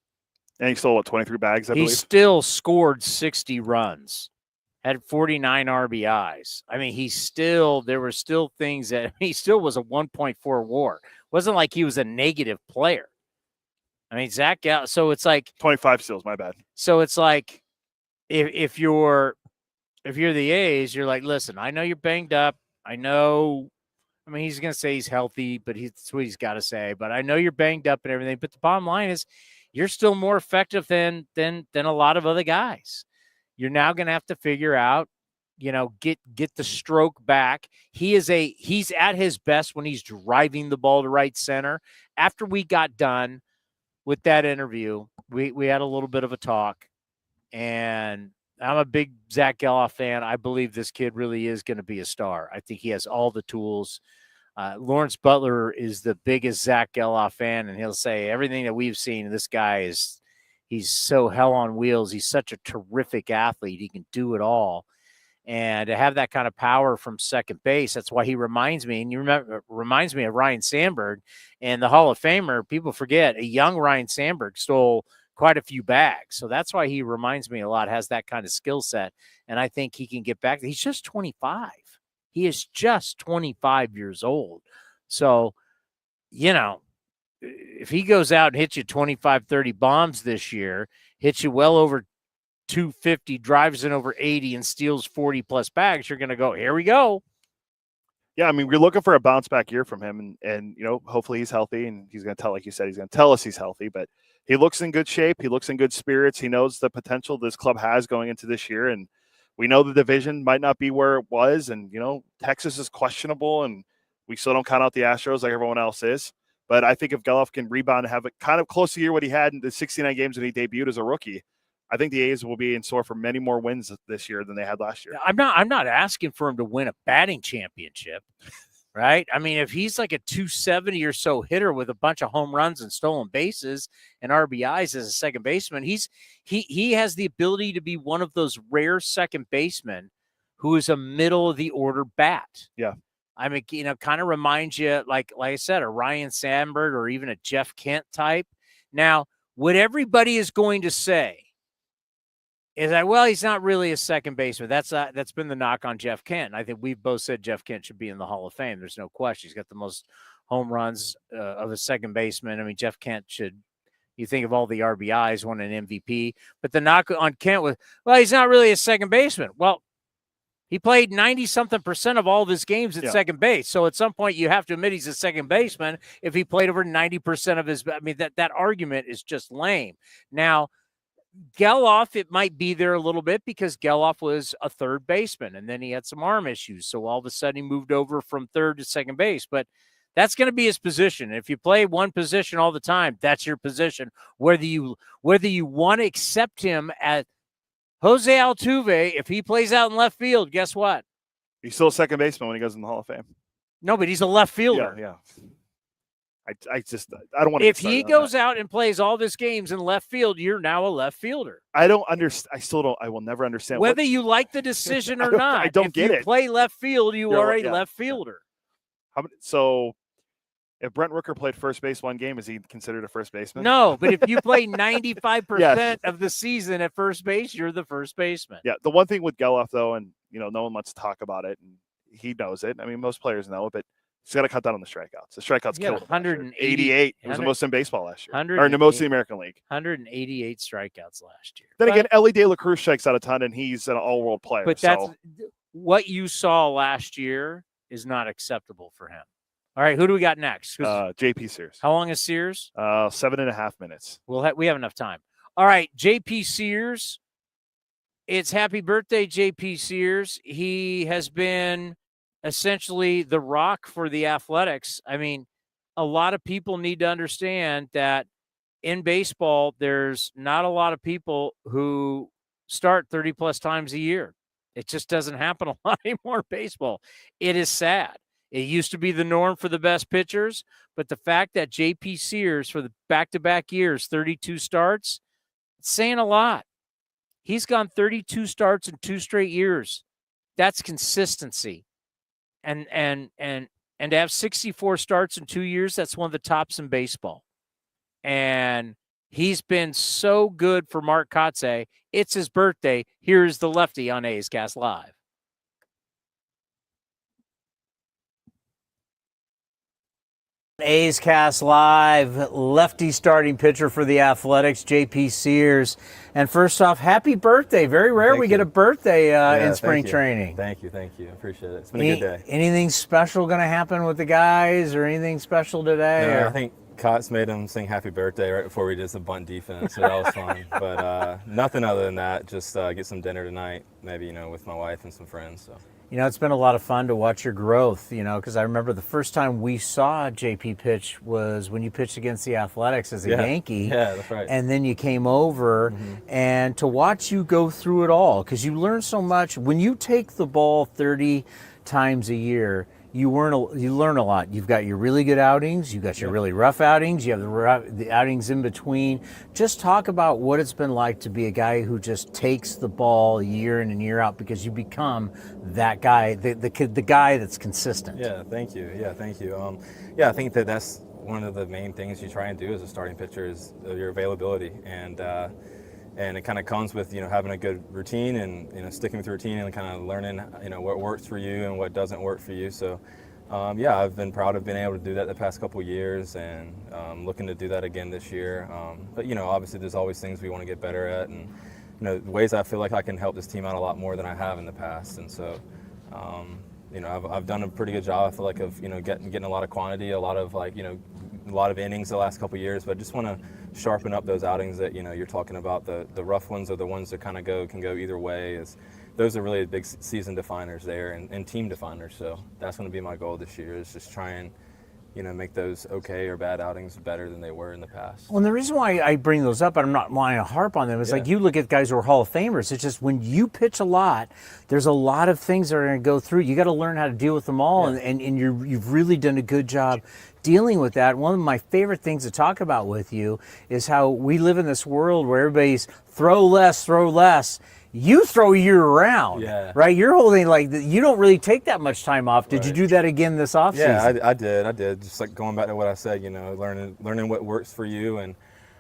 And he stole, 23 bags, I believe? He still scored 60 runs, had 49 RBIs. There were still things that, he still was a 1.4 WAR. It wasn't like he was a negative player. Zack, so it's like 25 steals, my bad. So it's like if you're the A's, you're like, listen, I know you're banged up. I know, he's going to say he's healthy, but that's what he's got to say. But I know you're banged up and everything. But the bottom line is you're still more effective than a lot of other guys. You're now going to have to figure out get the stroke back. He's at his best when he's driving the ball to right center. After we got done with that interview, we had a little bit of a talk, and I'm a big Zack Gelof fan. I believe this kid really is going to be a star. I think he has all the tools. Lawrence Butler is the biggest Zack Gelof fan, and he'll say everything that we've seen, this guy he's so hell on wheels. He's such a terrific athlete. He can do it all. And to have that kind of power from second base, that's why he reminds me. And reminds me of Ryan Sandberg, and the Hall of Famer. People forget a young Ryan Sandberg stole quite a few bags, so that's why he reminds me a lot. Has that kind of skill set, and I think he can get back. He's just 25. He is just 25 years old. So, if he goes out and hits you 25, 30 bombs this year, hits you well over 250, drives in over 80, and steals 40 plus bags, you're going to go, here we go. Yeah, I mean, we're looking for a bounce back year from him, and hopefully he's healthy, and he's going to tell, like you said, he's going to tell us he's healthy, but he looks in good shape. He looks in good spirits. He knows the potential this club has going into this year, and we know the division might not be where it was, and Texas is questionable, and we still don't count out the Astros like everyone else is. But I think if Gelof can rebound and have a kind of close to year what he had in the 69 games that he debuted as a rookie, I think the A's will be in store for many more wins this year than they had last year. I'm not asking for him to win a batting championship, right? I mean, if he's like a 270 or so hitter with a bunch of home runs and stolen bases and RBIs as a second baseman, he has the ability to be one of those rare second basemen who is a middle of the order bat. Yeah. I mean, kind of reminds you, like I said, a Ryan Sandberg or even a Jeff Kent type. Now, what everybody is going to say is that, well, he's not really a second baseman. That's been the knock on Jeff Kent. I think we've both said Jeff Kent should be in the Hall of Fame. There's no question. He's got the most home runs of a second baseman. I mean, Jeff Kent should. You think of all the RBIs, won an MVP. But the knock on Kent was, well, he's not really a second baseman. Well, he played 90-something% of all of his games at second base. So at some point, you have to admit he's a second baseman if he played over 90% of his. I mean, that argument is just lame. Now, Gelof, it might be there a little bit because Gelof was a third baseman, and then he had some arm issues. So all of a sudden, he moved over from third to second base. But that's going to be his position. If you play one position all the time, that's your position. Whether you want to accept him at Jose Altuve, if he plays out in left field, guess what? He's still a second baseman when he goes in the Hall of Fame. No, but he's a left fielder. Yeah. I don't want to. If he goes out and plays all his games in left field, you're now a left fielder. I don't understand. I will never understand whether you like the decision or not. I don't get it. If you play left field, you are a left fielder. So, if Brent Rooker played first base one game, is he considered a first baseman? No, but if you play 95% of the season at first base, you're the first baseman. Yeah. The one thing with Gelof, though, and no one wants to talk about it, and he knows it. I mean, most players know it, but he's got to cut down on the strikeouts. The strikeouts killed him. 188. It was the most in baseball last year. Or in the most in the American League. 188 strikeouts last year. Then again, Ellie De La Cruz strikes out a ton, and he's an all-world player. But that's what you saw last year is not acceptable for him. All right, who do we got next? JP Sears. How long is Sears? 7.5 minutes. We have enough time. All right, JP Sears. It's happy birthday, JP Sears. He has been essentially the rock for the Athletics. I mean, a lot of people need to understand that in baseball, there's not a lot of people who start 30-plus times a year. It just doesn't happen a lot anymore in baseball. It is sad. It used to be the norm for the best pitchers, but the fact that JP Sears for the back-to-back years, 32 starts, it's saying a lot. He's gone 32 starts in 2 straight years. That's consistency. And to have 64 starts in 2 years, that's one of the tops in baseball. And he's been so good for Mark Kotsay. It's his birthday. Here's the lefty on A's Cast Live. A's Cast Live, lefty starting pitcher for the Athletics, JP Sears. And first off, happy birthday. Very rare we get a birthday in spring training. Thank you. I appreciate it. It's been a good day. Anything special going to happen with the guys or anything special today? No, I think Kots made him sing happy birthday right before we did some bunt defense, so that was fun. But nothing other than that, just get some dinner tonight, maybe, with my wife and some friends. So. It's been a lot of fun to watch your growth, because I remember the first time we saw JP pitch was when you pitched against the Athletics as a Yankee. Yeah, that's right. And then you came over, and to watch you go through it all, because you learn so much. When you take the ball 30 times a year, you learn a lot. You've got your really good outings, you've got your really rough outings, you have the outings in between. Just talk about what it's been like to be a guy who just takes the ball year in and year out, because you become that guy, the guy that's consistent. Yeah, thank you. I think that's one of the main things you try and do as a starting pitcher is your availability, and it kind of comes with having a good routine and sticking with the routine and kind of learning what works for you and what doesn't work for you. So I've been proud of being able to do that the past couple of years, and looking to do that again this year. But obviously there's always things we want to get better at, and ways I feel like I can help this team out a lot more than I have in the past. And so I've done a pretty good job, I feel like, of getting a lot of quantity, a lot of innings the last couple of years, but I just want to sharpen up those outings that you're talking about. The rough ones are the ones that kind of can go either way. Those are really big season definers there, and team definers. So that's going to be my goal this year, is just try and make those okay or bad outings better than they were in the past. Well, and the reason why I bring those up, and I'm not wanting to harp on them, is like you look at guys who are Hall of Famers. It's just when you pitch a lot, there's a lot of things that are going to go through. You got to learn how to deal with them all, and you've really done a good job dealing with that. One of my favorite things to talk about with you is how we live in this world where everybody's throw less. You throw year round, right? You're holding you don't really take that much time off. Did you do that again this offseason? Yeah, I did. Just like going back to what I said, learning what works for you. And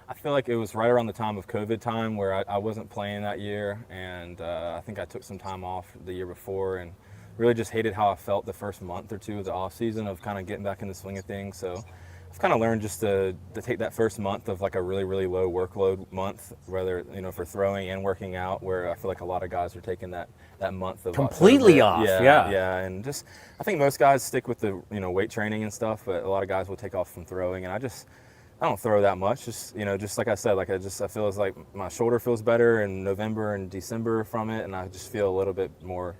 I feel like it was right around the time of COVID time where I wasn't playing that year, and I think I took some time off the year before, and really just hated how I felt the first month or two of the off season of kind of getting back in the swing of things. So I've kind of learned just to take that first month of like a really, really low workload month, whether, for throwing and working out, where I feel like a lot of guys are taking that month of completely October. off. Yeah. And just, I think most guys stick with the, weight training and stuff, but a lot of guys will take off from throwing. And I don't throw that much. Just like I said, I feel as like my shoulder feels better in November and December from it. And I just feel a little bit more,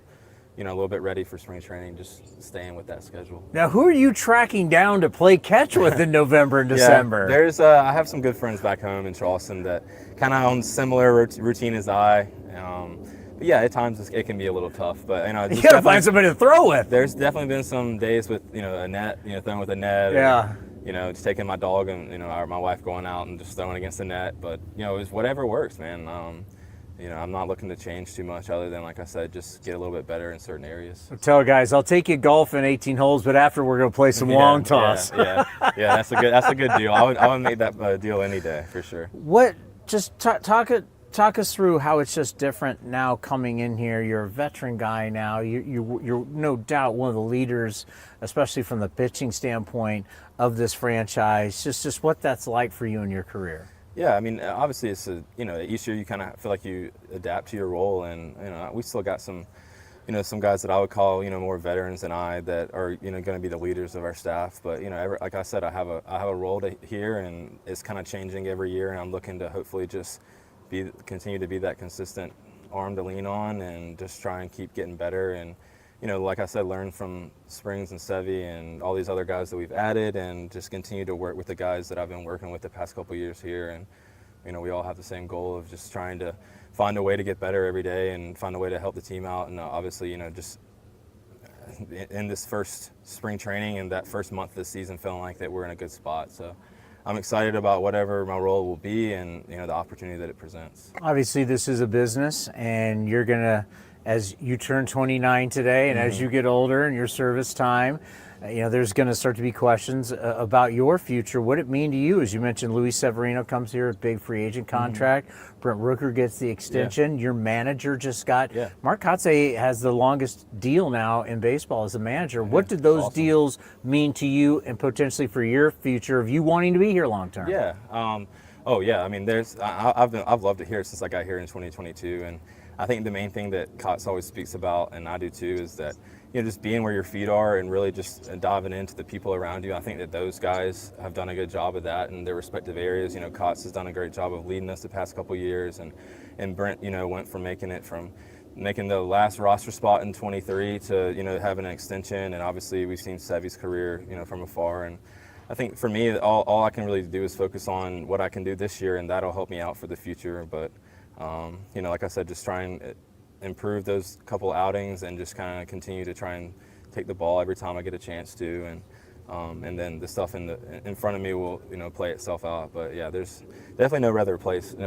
a little bit ready for spring training, just staying with that schedule. Now, who are you tracking down to play catch with in November and December? There's I have some good friends back home in Charleston that kind of own similar routine as I. But yeah, at times it can be a little tough. But you gotta find somebody to throw with. There's definitely been some days with a net, throwing with a net. Yeah. Or, just taking my dog and my wife going out and just throwing against the net. But it's whatever works, man. I'm not looking to change too much other than, like I said, just get a little bit better in certain areas. Tell guys, I'll take you golf in 18 holes, but after we're going to play some long toss. Yeah, that's a good deal. I would make that deal any day for sure. What? Just talk us through how it's just different now coming in here. You're a veteran guy now. You're no doubt one of the leaders, especially from the pitching standpoint of this franchise. Just what that's like for you in your career. Yeah, I mean, obviously it's each year you kind of feel like you adapt to your role, and we still got some, some guys that I would call more veterans than I that are going to be the leaders of our staff. But like I said, I have a role here, and it's kind of changing every year, and I'm looking to hopefully just continue to be that consistent arm to lean on, and just try and keep getting better, and like I said, learn from Springs and Sevy and all these other guys that we've added, and just continue to work with the guys that I've been working with the past couple of years here. And we all have the same goal of just trying to find a way to get better every day and find a way to help the team out. And obviously, just in this first spring training and that first month of the season, feeling like that we're in a good spot. So I'm excited about whatever my role will be and the opportunity that it presents. Obviously, this is a business, and you're going to, as you turn 29 today, and as you get older in your service time, there's going to start to be questions about your future. What it mean to you? As you mentioned, Luis Severino comes here, a big free agent contract. Brent Rooker gets the extension. Your manager just got. Mark Kotsay has the longest deal now in baseball as a manager. What did those deals mean to you and potentially for your future of you wanting to be here long term? Yeah. I mean, I've loved it here since I got here in 2022, and I think the main thing that Kots always speaks about, and I do too, is that just being where your feet are and really just diving into the people around you. I think that those guys have done a good job of that in their respective areas. Kotsay has done a great job of leading us the past couple of years, and Brent, went from making the last roster spot in 23 to, having an extension. And obviously we've seen Sevy's career, from afar. And I think for me, all I can really do is focus on what I can do this year, and that'll help me out for the future. But, like I said, just try and improve those couple outings and just kind of continue to try and take the ball every time I get a chance to. And then the stuff in front of me will, play itself out. But yeah, there's definitely no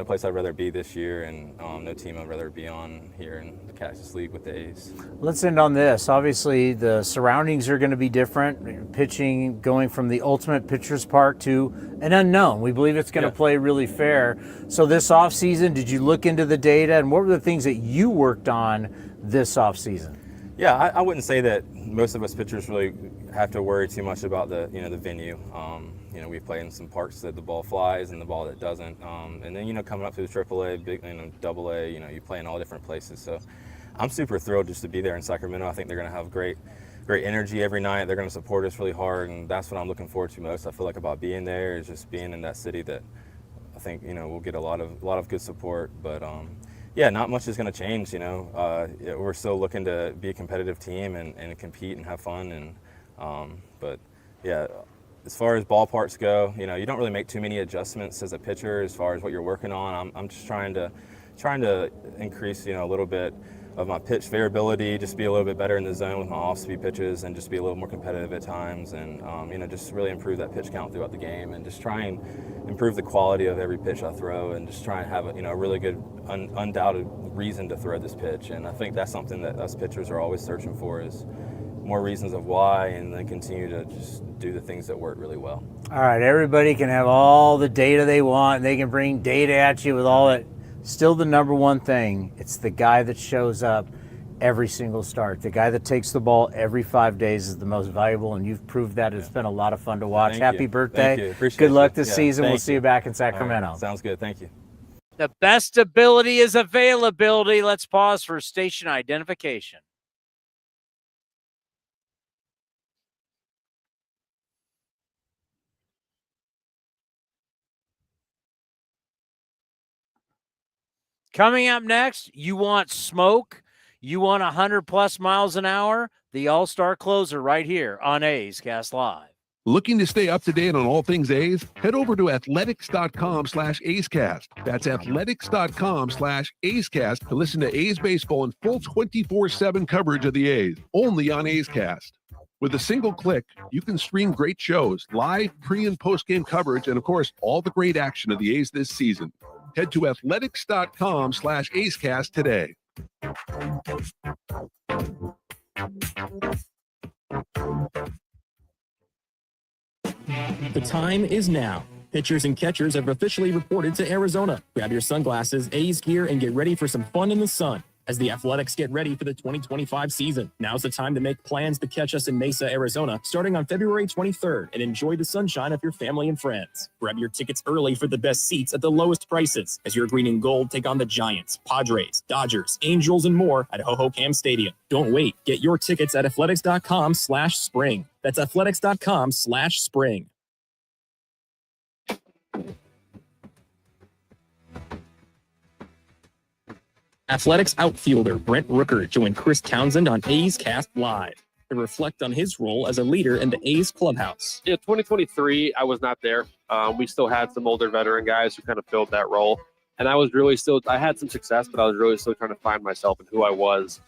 place I'd rather be this year, and no team I'd rather be on here in the Cactus League with the A's. Let's end on this. Obviously, the surroundings are going to be different. Pitching going from the Ultimate Pitchers Park to an unknown. We believe it's going to play really fair. So this offseason, did you look into the data, and what were the things that you worked on this offseason? Yeah, I wouldn't say that most of us pitchers really have to worry too much about the venue. We play in some parks that the ball flies and the ball that doesn't. And then coming up to the AAA, big AA, you play in all different places. So I'm super thrilled just to be there in Sacramento. I think they're going to have great energy every night. They're going to support us really hard, and that's what I'm looking forward to most. I feel like about being there is just being in that city that I think we'll get a lot of good support. But yeah, not much is going to change. We're still looking to be a competitive team and compete and have fun. And but yeah, as far as ballparks go, you don't really make too many adjustments as a pitcher as far as what you're working on. I'm just trying to increase a little bit of my pitch variability, just be a little bit better in the zone with my off-speed pitches, and just be a little more competitive at times, and just really improve that pitch count throughout the game, and just try and improve the quality of every pitch I throw, and just try and have a really good undoubted reason to throw this pitch. And I think that's something that us pitchers are always searching for, is more reasons of why, and then continue to just do the things that work really well. All right, everybody can have all the data they want, and they can bring data at you with all that. Still the number one thing, it's the guy that shows up every single start. The guy that takes the ball every 5 days is the most valuable, and you've proved that. It's been a lot of fun to watch. Happy birthday. Thank you. Appreciate Good luck it. this season. We'll see you back in Sacramento. Right. Sounds good. Thank you. The best ability is availability. Let's pause for station identification. Coming up next, you want smoke? You want 100+ miles an hour? The All-Star Closer right here on A's Cast Live. Looking to stay up to date on all things A's? Head over to athletics.com/A'sCast. That's athletics.com/A'sCast to listen to A's baseball in full 24/7 coverage of the A's, only on A's Cast. With a single click, you can stream great shows, live pre- and post-game coverage, and of course, all the great action of the A's this season. Head to athletics.com/AceCast today. The time is now. Pitchers and catchers have officially reported to Arizona. Grab your sunglasses, A's gear, and get ready for some fun in the sun as the Athletics get ready for the 2025 season. Now's the time to make plans to catch us in Mesa, Arizona, starting on February 23rd, and enjoy the sunshine of your family and friends. Grab your tickets early for the best seats at the lowest prices as your green and gold take on the Giants, Padres, Dodgers, Angels, and more at Hohokam Stadium. Don't wait. Get your tickets at athletics.com/spring. That's athletics.com/spring. Athletics outfielder Brent Rooker joined Chris Townsend on A's Cast Live to reflect on his role as a leader in the A's clubhouse. Yeah, 2023, I was not there. We still had some older veteran guys who kind of filled that role. And I was really I had some success, but I was really still trying to find myself and who I was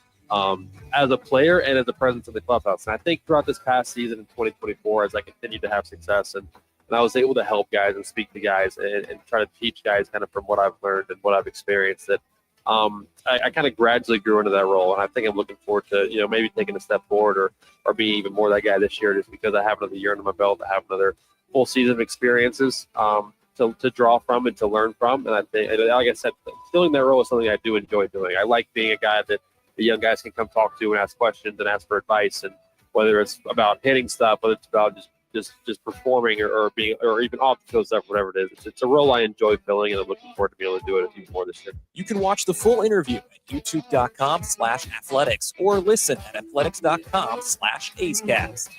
as a player and as a presence in the clubhouse. And I think throughout this past season in 2024, as I continued to have success and I was able to help guys and speak to guys and try to teach guys kind of from what I've learned and what I've experienced, that I kind of gradually grew into that role. And I think I'm looking forward to, maybe taking a step forward or being even more that guy this year, just because I have another year under my belt, I have another full season of experiences to draw from and to learn from. And I think, like I said, filling that role is something I do enjoy doing. I like being a guy that the young guys can come talk to and ask questions and ask for advice. And whether it's about hitting stuff, whether it's about just just performing or being or even off the field stuff, whatever it is. It's a role I enjoy filling, and I'm looking forward to be able to do it even more this year. You can watch the full interview at youtube.com/athletics or listen at athletics.com/AceCast.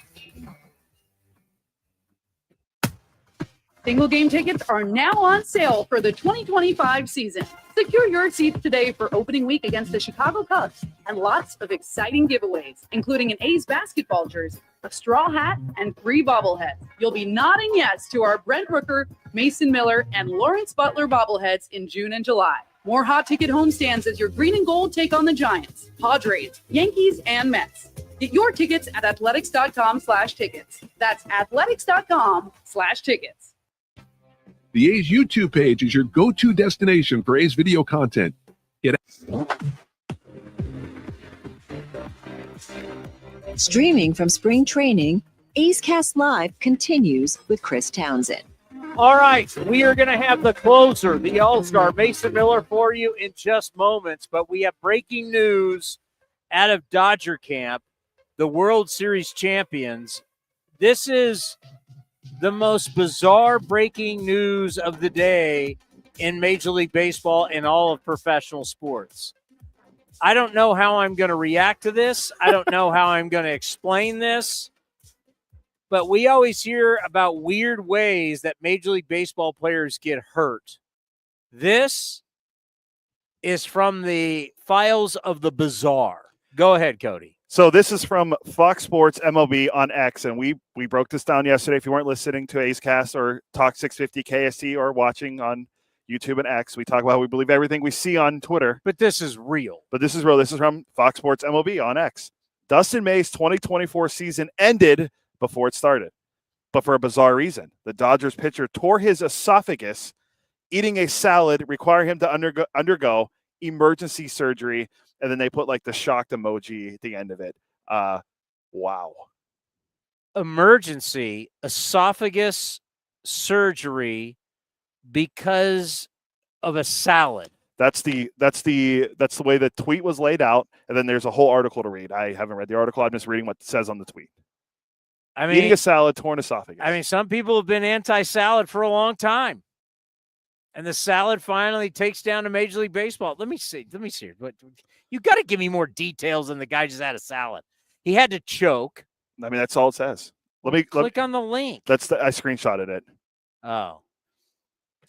Single game tickets are now on sale for the 2025 season. Secure your seats today for opening week against the Chicago Cubs and lots of exciting giveaways, including an A's basketball jersey, a straw hat, and 3 bobbleheads. You'll be nodding yes to our Brent Rooker, Mason Miller, and Lawrence Butler bobbleheads in June and July. More hot ticket homestands as your green and gold take on the Giants, Padres, Yankees, and Mets. Get your tickets at athletics.com/tickets. That's athletics.com/tickets. The A's YouTube page is your go-to destination for A's video content. Streaming from spring training, A's Cast Live continues with Chris Townsend. All right, we are going to have the closer, the All-Star, Mason Miller, for you in just moments, but we have breaking news out of Dodger camp, the World Series champions. This is the most bizarre breaking news of the day in Major League Baseball and all of professional sports. I don't know how I'm going to react to this. I don't know how I'm going to explain this. But we always hear about weird ways that Major League Baseball players get hurt. This is from the files of the bizarre. Go ahead, Cody. So this is from Fox Sports MLB on X, and we broke this down yesterday. If you weren't listening to A's Cast or Talk 650 KST or watching on YouTube and X, we talk about how we believe everything we see on Twitter. But this is real. But this is real. This is from Fox Sports MLB on X. Dustin May's 2024 season ended before it started, but for a bizarre reason. The Dodgers pitcher tore his esophagus eating a salad, requiring him to undergo emergency surgery, and then they put like the shocked emoji at the end of it. Wow. Emergency esophagus surgery because of a salad. That's the way the tweet was laid out, and then there's a whole article to read. I haven't read the article. I'm just reading what it says on the tweet. I mean, eating a salad, torn esophagus. I mean, some people have been anti-salad for a long time, and the salad finally takes down to Major League Baseball. Let me see. But you got to give me more details than the guy just had a salad. He had to choke. I mean, that's all it says. Let me click on the link. I screenshotted it. Oh.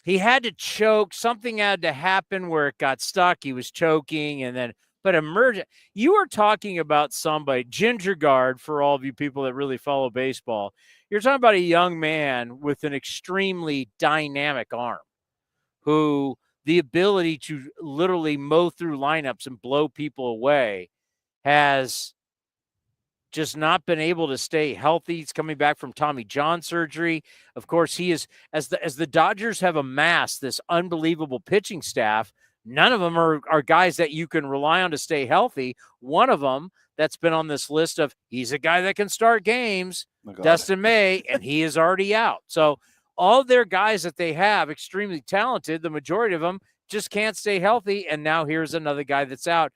He had to choke. Something had to happen where it got stuck. He was choking, and then but emergent. You are talking about somebody, Ginger Guard, for all of you people that really follow baseball. You're talking about a young man with an extremely dynamic arm who the ability to literally mow through lineups and blow people away has just not been able to stay healthy. He's coming back from Tommy John surgery. Of course, he is, as the Dodgers have amassed this unbelievable pitching staff, none of them are guys that you can rely on to stay healthy. One of them that's been on this list of he's a guy that can start games, Dustin May, and he is already out. So all their guys that they have, extremely talented, the majority of them just can't stay healthy, and now here's another guy that's out.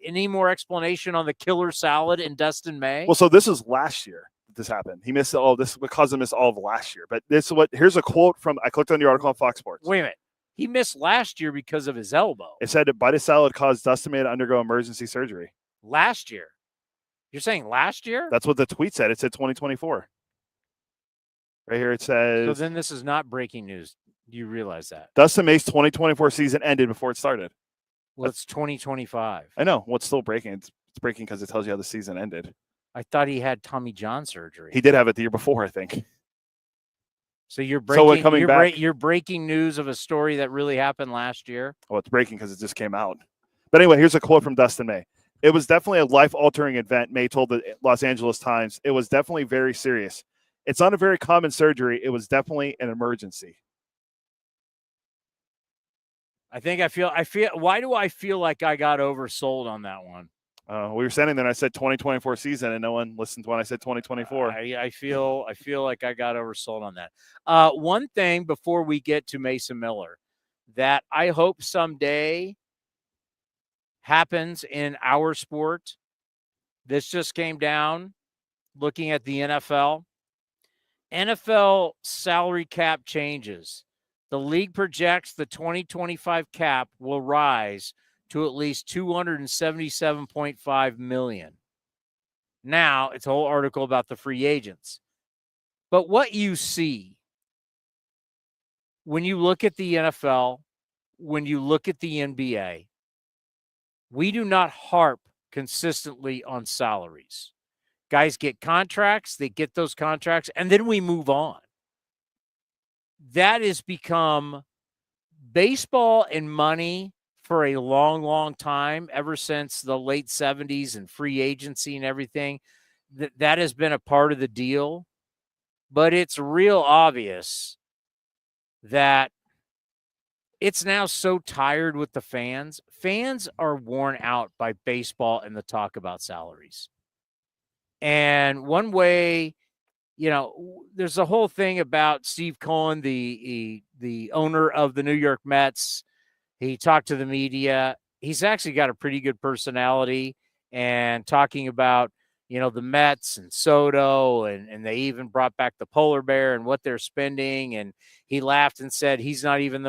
Any more explanation on the killer salad in Dustin May? Well, so this is last year that this happened. He missed all this because he missed all of last year. But here's a quote from, I clicked on the article on Fox Sports. Wait a minute. He missed last year because of his elbow. It said bite of salad caused Dustin May to undergo emergency surgery. Last year? You're saying last year? That's what the tweet said. It said 2024. Right here it says. So then this is not breaking news. Do you realize that? Dustin May's 2024 season ended before it started. Well, it's 2025. I know. Well, it's still breaking. It's breaking because it tells you how the season ended. I thought he had Tommy John surgery. He did have it the year before, I think. So you're breaking, back. You're breaking news of a story that really happened last year? Well, it's breaking because it just came out. But anyway, here's a quote from Dustin May. It was definitely a life-altering event, May told the Los Angeles Times. It was definitely very serious. It's not a very common surgery. It was definitely an emergency. I feel. Why do I feel like I got oversold on that one? We were standing there and I said 2024 season and no one listened when I said 2024. I feel like I got oversold on that. One thing before we get to Mesa Miller that I hope someday happens in our sport. This just came down looking at the NFL. NFL salary cap changes. The league projects the 2025 cap will rise to at least $277.5 million. Now, it's a whole article about the free agents. But what you see when you look at the NFL, when you look at the NBA, we do not harp consistently on salaries. Guys get contracts, they get those contracts, and then we move on. That has become baseball and money for a long, long time, ever since the late 70s and free agency and everything. That has been a part of the deal. But it's real obvious that it's now so tired with the fans. Fans are worn out by baseball and the talk about salaries. And one way, there's a whole thing about Steve Cohen, the owner of the New York Mets. He talked to the media. He's actually got a pretty good personality, and talking about, the Mets and Soto, and they even brought back the polar bear and what they're spending. And he laughed and said he's not even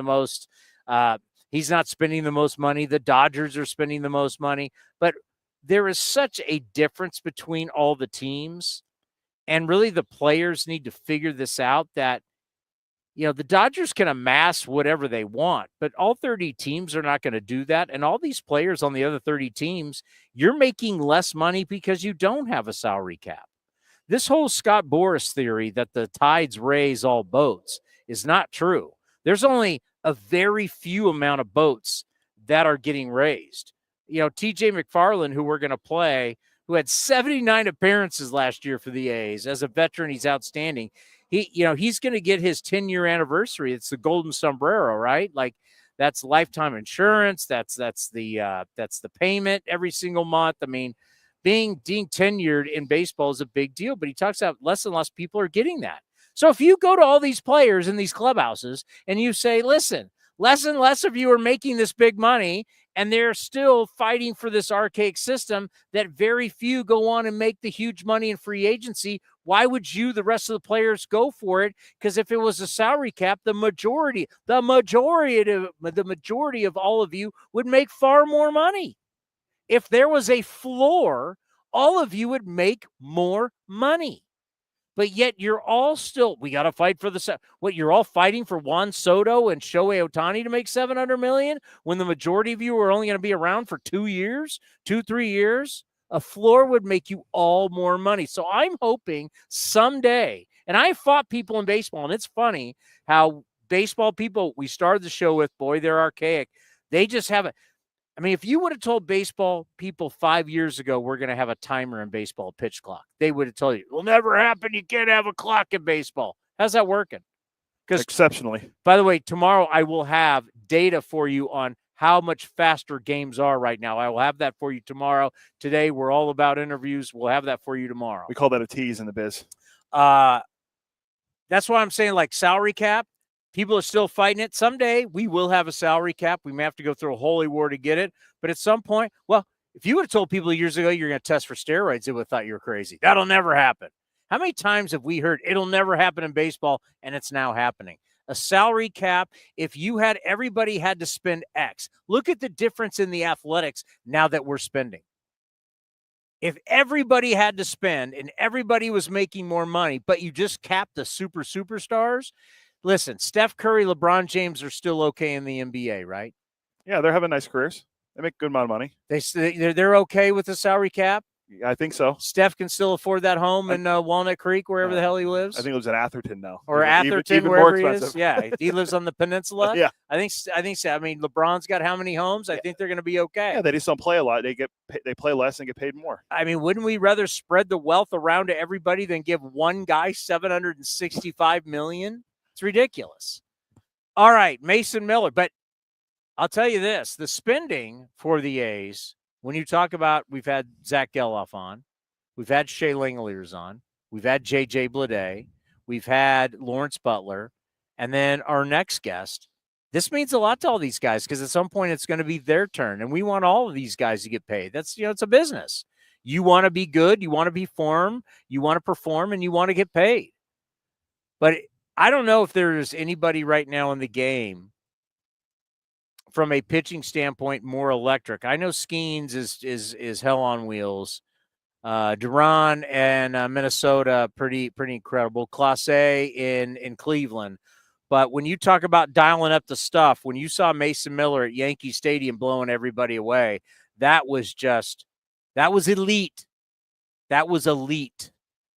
he's not spending the most money. The Dodgers are spending the most money. But there is such a difference between all the teams, and really the players need to figure this out, that, the Dodgers can amass whatever they want, but all 30 teams are not going to do that. And all these players on the other 30 teams, you're making less money because you don't have a salary cap. This whole Scott Boras theory that the tides raise all boats is not true. There's only a very few amount of boats that are getting raised. TJ McFarland, who we're going to play, who had 79 appearances last year for the A's. As a veteran, he's outstanding. He's going to get his 10-year anniversary. It's the golden sombrero, right? Like, that's lifetime insurance. That's the payment every single month. I mean, being tenured in baseball is a big deal, but he talks about less and less people are getting that. So if you go to all these players in these clubhouses and you say, listen, less and less of you are making this big money, and they're still fighting for this archaic system that very few go on and make the huge money in free agency, why would the rest of the players, go for it? Because if it was a salary cap, the majority of all of you would make far more money. If there was a floor, all of you would make more money. But yet you're all still, we got to fight for you're all fighting for Juan Soto and Shohei Ohtani to make $700 million when the majority of you are only going to be around for 3 years? A floor would make you all more money. So I'm hoping someday, and I fought people in baseball, and it's funny how baseball people we started the show with, boy, they're archaic. They just have if you would have told baseball people 5 years ago we're going to have a timer in baseball, pitch clock, they would have told you, it'll never happen. You can't have a clock in baseball. How's that working? Exceptionally. By the way, tomorrow I will have data for you on how much faster games are right now. I will have that for you tomorrow. Today, we're all about interviews. We'll have that for you tomorrow. We call that a tease in the biz. That's why I'm saying, like, salary cap. People are still fighting it. Someday we will have a salary cap. We may have to go through a holy war to get it. But at some point, if you would have told people years ago you're going to test for steroids, they would have thought you were crazy. That'll never happen. How many times have we heard it'll never happen in baseball, and it's now happening? A salary cap, if everybody had to spend X. Look at the difference in the athletics now that we're spending. If everybody had to spend and everybody was making more money, but you just capped the superstars, listen, Steph Curry, LeBron James are still okay in the NBA, right? Yeah, they're having nice careers. They make a good amount of money. They're okay with the salary cap? I think so. Steph can still afford that home in Walnut Creek, wherever the hell he lives. I think it was at Atherton now. Or Atherton, even wherever more he expensive. is. Yeah, he lives on the peninsula. Yeah. I think so. LeBron's got how many homes? I think they're going to be okay. Yeah, they just don't play a lot. They play less and get paid more. Wouldn't we rather spread the wealth around to everybody than give one guy $765 million? It's ridiculous. All right, Mason Miller. But I'll tell you this, the spending for the A's, when you talk about, we've had Zack Gelof on, we've had Shea Langeliers on, we've had J.J. Bleday, we've had Lawrence Butler, and then our next guest. This means a lot to all these guys because at some point it's going to be their turn, and we want all of these guys to get paid. That's, it's a business. You want to be good, you want to perform, and you want to get paid. But I don't know if there's anybody right now in the game from a pitching standpoint more electric. I know Skeens is hell on wheels. Duran and Minnesota, pretty incredible. Kotsay in Cleveland. But when you talk about dialing up the stuff, when you saw Mason Miller at Yankee Stadium blowing everybody away, that was elite. That was elite.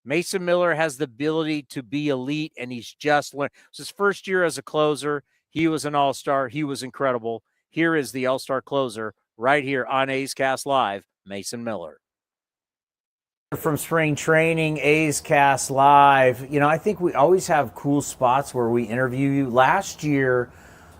Mason Miller has the ability to be elite, and he's just learned. It's his first year as a closer. He was an all-star. He was incredible. Here is the all-star closer right here on A's Cast Live, Mason Miller. From spring training, A's Cast Live. You know, I think we always have cool spots where we interview you. Last year,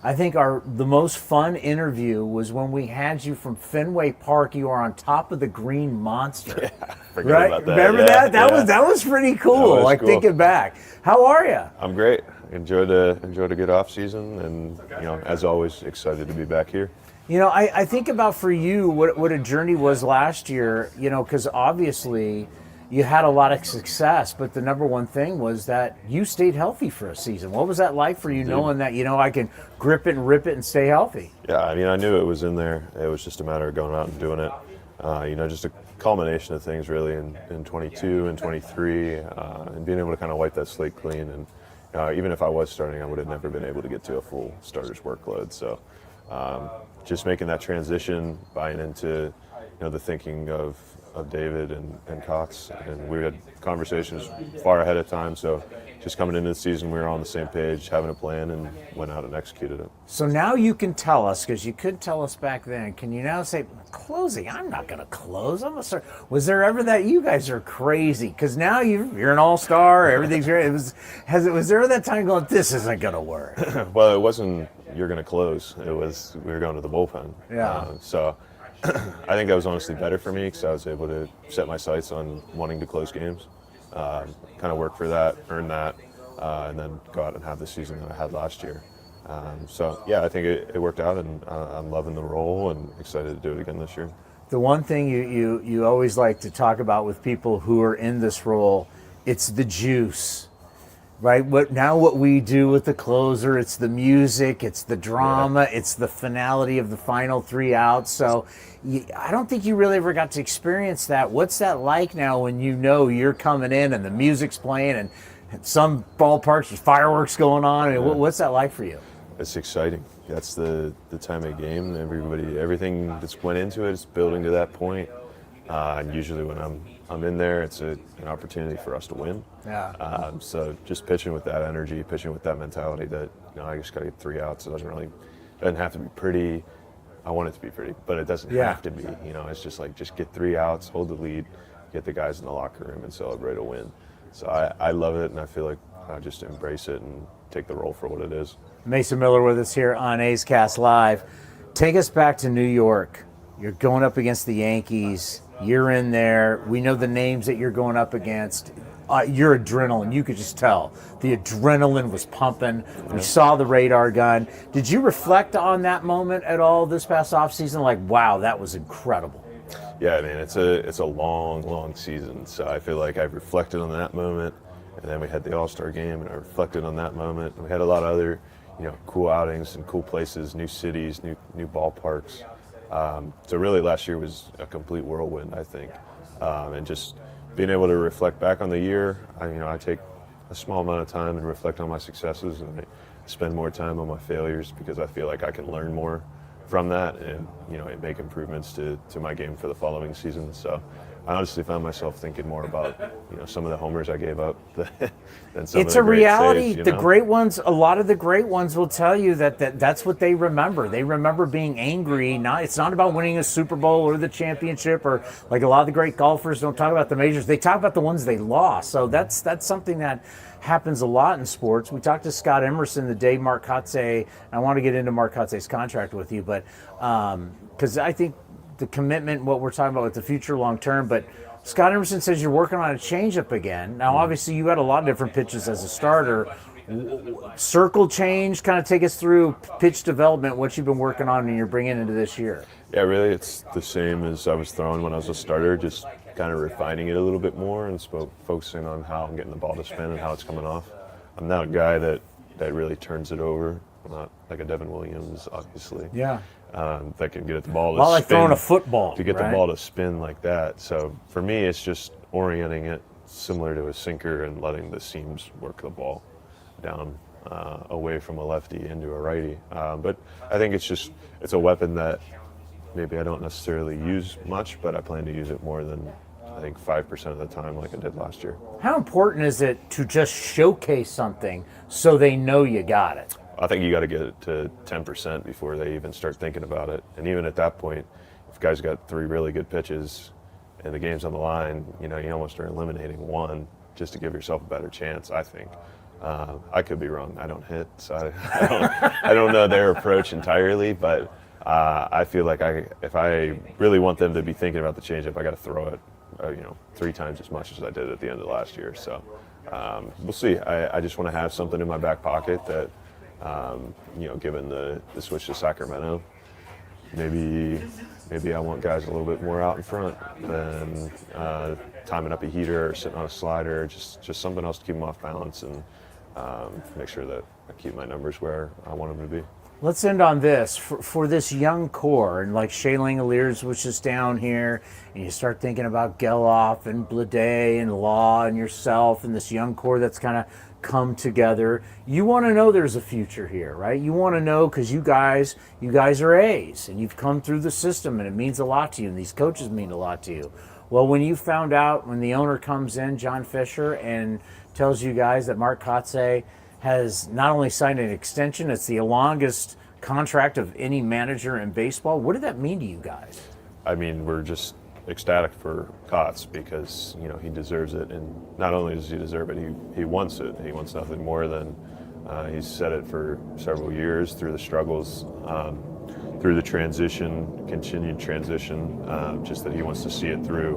I think the most fun interview was when we had you from Fenway Park. You were on top of the Green Monster. Yeah, forget about that. Remember that? That was pretty cool. Like cool. Thinking back. How are you? I'm great. Enjoyed a good off season, and as always, excited to be back here. You know, I think about for you what a journey was last year, because obviously you had a lot of success, but the number one thing was that you stayed healthy for a season. What was that like for you, knowing that, I can grip it and rip it and stay healthy? Yeah, I mean, I knew it was in there. It was just a matter of going out and doing it. Just a culmination of things really in 22 and 23, and being able to kind of wipe that slate clean. And even if I was starting, I would have never been able to get to a full starter's workload. So just making that transition, buying into the thinking of David and Cox, and we had conversations far ahead of time. So just coming into the season, we were on the same page, having a plan, and went out and executed it. So now you can tell us, because you couldn't tell us back then. Can you now say, closing? I'm not going to close. I'm going to start. Was there ever that you guys are crazy? Because now you're an all-star. Everything's great. Was there ever that time going, this isn't going to work? Well, it wasn't you're going to close. It was we were going to the bullpen. Yeah. So I think that was honestly better for me because I was able to set my sights on wanting to close games, kind of work for that, earn that, and then go out and have the season that I had last year. So, yeah, I think it worked out, and I'm loving the role and excited to do it again this year. The one thing you always like to talk about with people who are in this role, it's the juice. Right. What we do with the closer, it's the music, it's the drama, it's the finality of the final 3 outs. So I don't think you really ever got to experience that. What's that like now when you're coming in and the music's playing and some ballparks there's fireworks going on? I mean, what's that like for you? It's exciting. That's the time of game. Everything that's went into it is building to that point. And usually when I'm in there, it's an opportunity for us to win. Yeah. So just pitching with that energy, pitching with that mentality that I just got to get 3 outs. It doesn't have to be pretty. I want it to be pretty, but it doesn't have to be. It's just just get 3 outs, hold the lead, get the guys in the locker room, and celebrate a win. So I love it, and I feel like I just embrace it and take the role for what it is. Mason Miller with us here on A's Cast Live. Take us back to New York. You're going up against the Yankees. You're in there. We know the names that you're going up against. Your adrenaline, you could just tell. The adrenaline was pumping. We saw the radar gun. Did you reflect on that moment at all this past offseason? Like, wow, that was incredible. Yeah, I mean, it's a long season. So I feel like I've reflected on that moment. And then we had the All-Star game, and I reflected on that moment. And we had a lot of other, cool outings and cool places, new cities, new ballparks. So really last year was a complete whirlwind, I think. And just being able to reflect back on the year, I take a small amount of time and reflect on my successes, and I spend more time on my failures because I feel like I can learn more from that and, make improvements to my game for the following season. So I honestly found myself thinking more about, some of the homers I gave up than some of the great saves. It's a reality. The great ones, a lot of the great ones will tell you that's what they remember. They remember being angry. It's not about winning a Super Bowl or the championship, or like a lot of the great golfers don't talk about the majors. They talk about the ones they lost. So that's something that happens a lot in sports. We talked to Scott Emerson the day Mark Kotsay. I want to get into Mark Kotsay's contract with you, but because I think the commitment, what we're talking about with the future long term, but Scott Emerson says you're working on a changeup again. Now, obviously, you had a lot of different pitches as a starter. Circle change, kind of take us through pitch development, what you've been working on and you're bringing into this year. Yeah, really, it's the same as I was throwing when I was a starter, just kind of refining it a little bit more and focusing on how I'm getting the ball to spin and how it's coming off. I'm not a guy that really turns it over. I'm not like a Devin Williams, obviously. Yeah. That can get the ball to Well, like spin, throwing a football. to get right? the ball to spin like that. So for me, it's just orienting it similar to a sinker and letting the seams work the ball down away from a lefty into a righty. But I think it's a weapon that maybe I don't necessarily use much, but I plan to use it more than I think 5% of the time like I did last year. How important is it to just showcase something so they know you got it? I think you got to get it to 10% before they even start thinking about it. And even at that point, if guys got 3 really good pitches and the game's on the line, you almost are eliminating one just to give yourself a better chance, I think. I could be wrong. I don't hit, so I don't know their approach entirely, but I feel like if I really want them to be thinking about the changeup, I got to throw it, 3 times as much as I did at the end of last year. So we'll see. I just want to have something in my back pocket that, given the switch to Sacramento, maybe I want guys a little bit more out in front than timing up a heater or sitting on a slider, just something else to keep them off balance and make sure that I keep my numbers where I want them to be. Let's end on this. For this young core, and like Shea Langoliers was just down here, and you start thinking about Gelof and Blade and Law and yourself and this young core that's kind of come together. You want to know there's a future here, right? You want to know because you guys are A's, and you've come through the system, and it means a lot to you, and these coaches mean a lot to you. Well, when you found out, when the owner comes in, John Fisher, and tells you guys that Mark Kotsay has not only signed an extension, it's the longest contract of any manager in baseball. What did that mean to you guys? I mean, we're just ecstatic for Kotz because, he deserves it. And not only does he deserve it, he wants it. He wants nothing more than he's said it for several years through the struggles, through the transition, continued transition, just that he wants to see it through.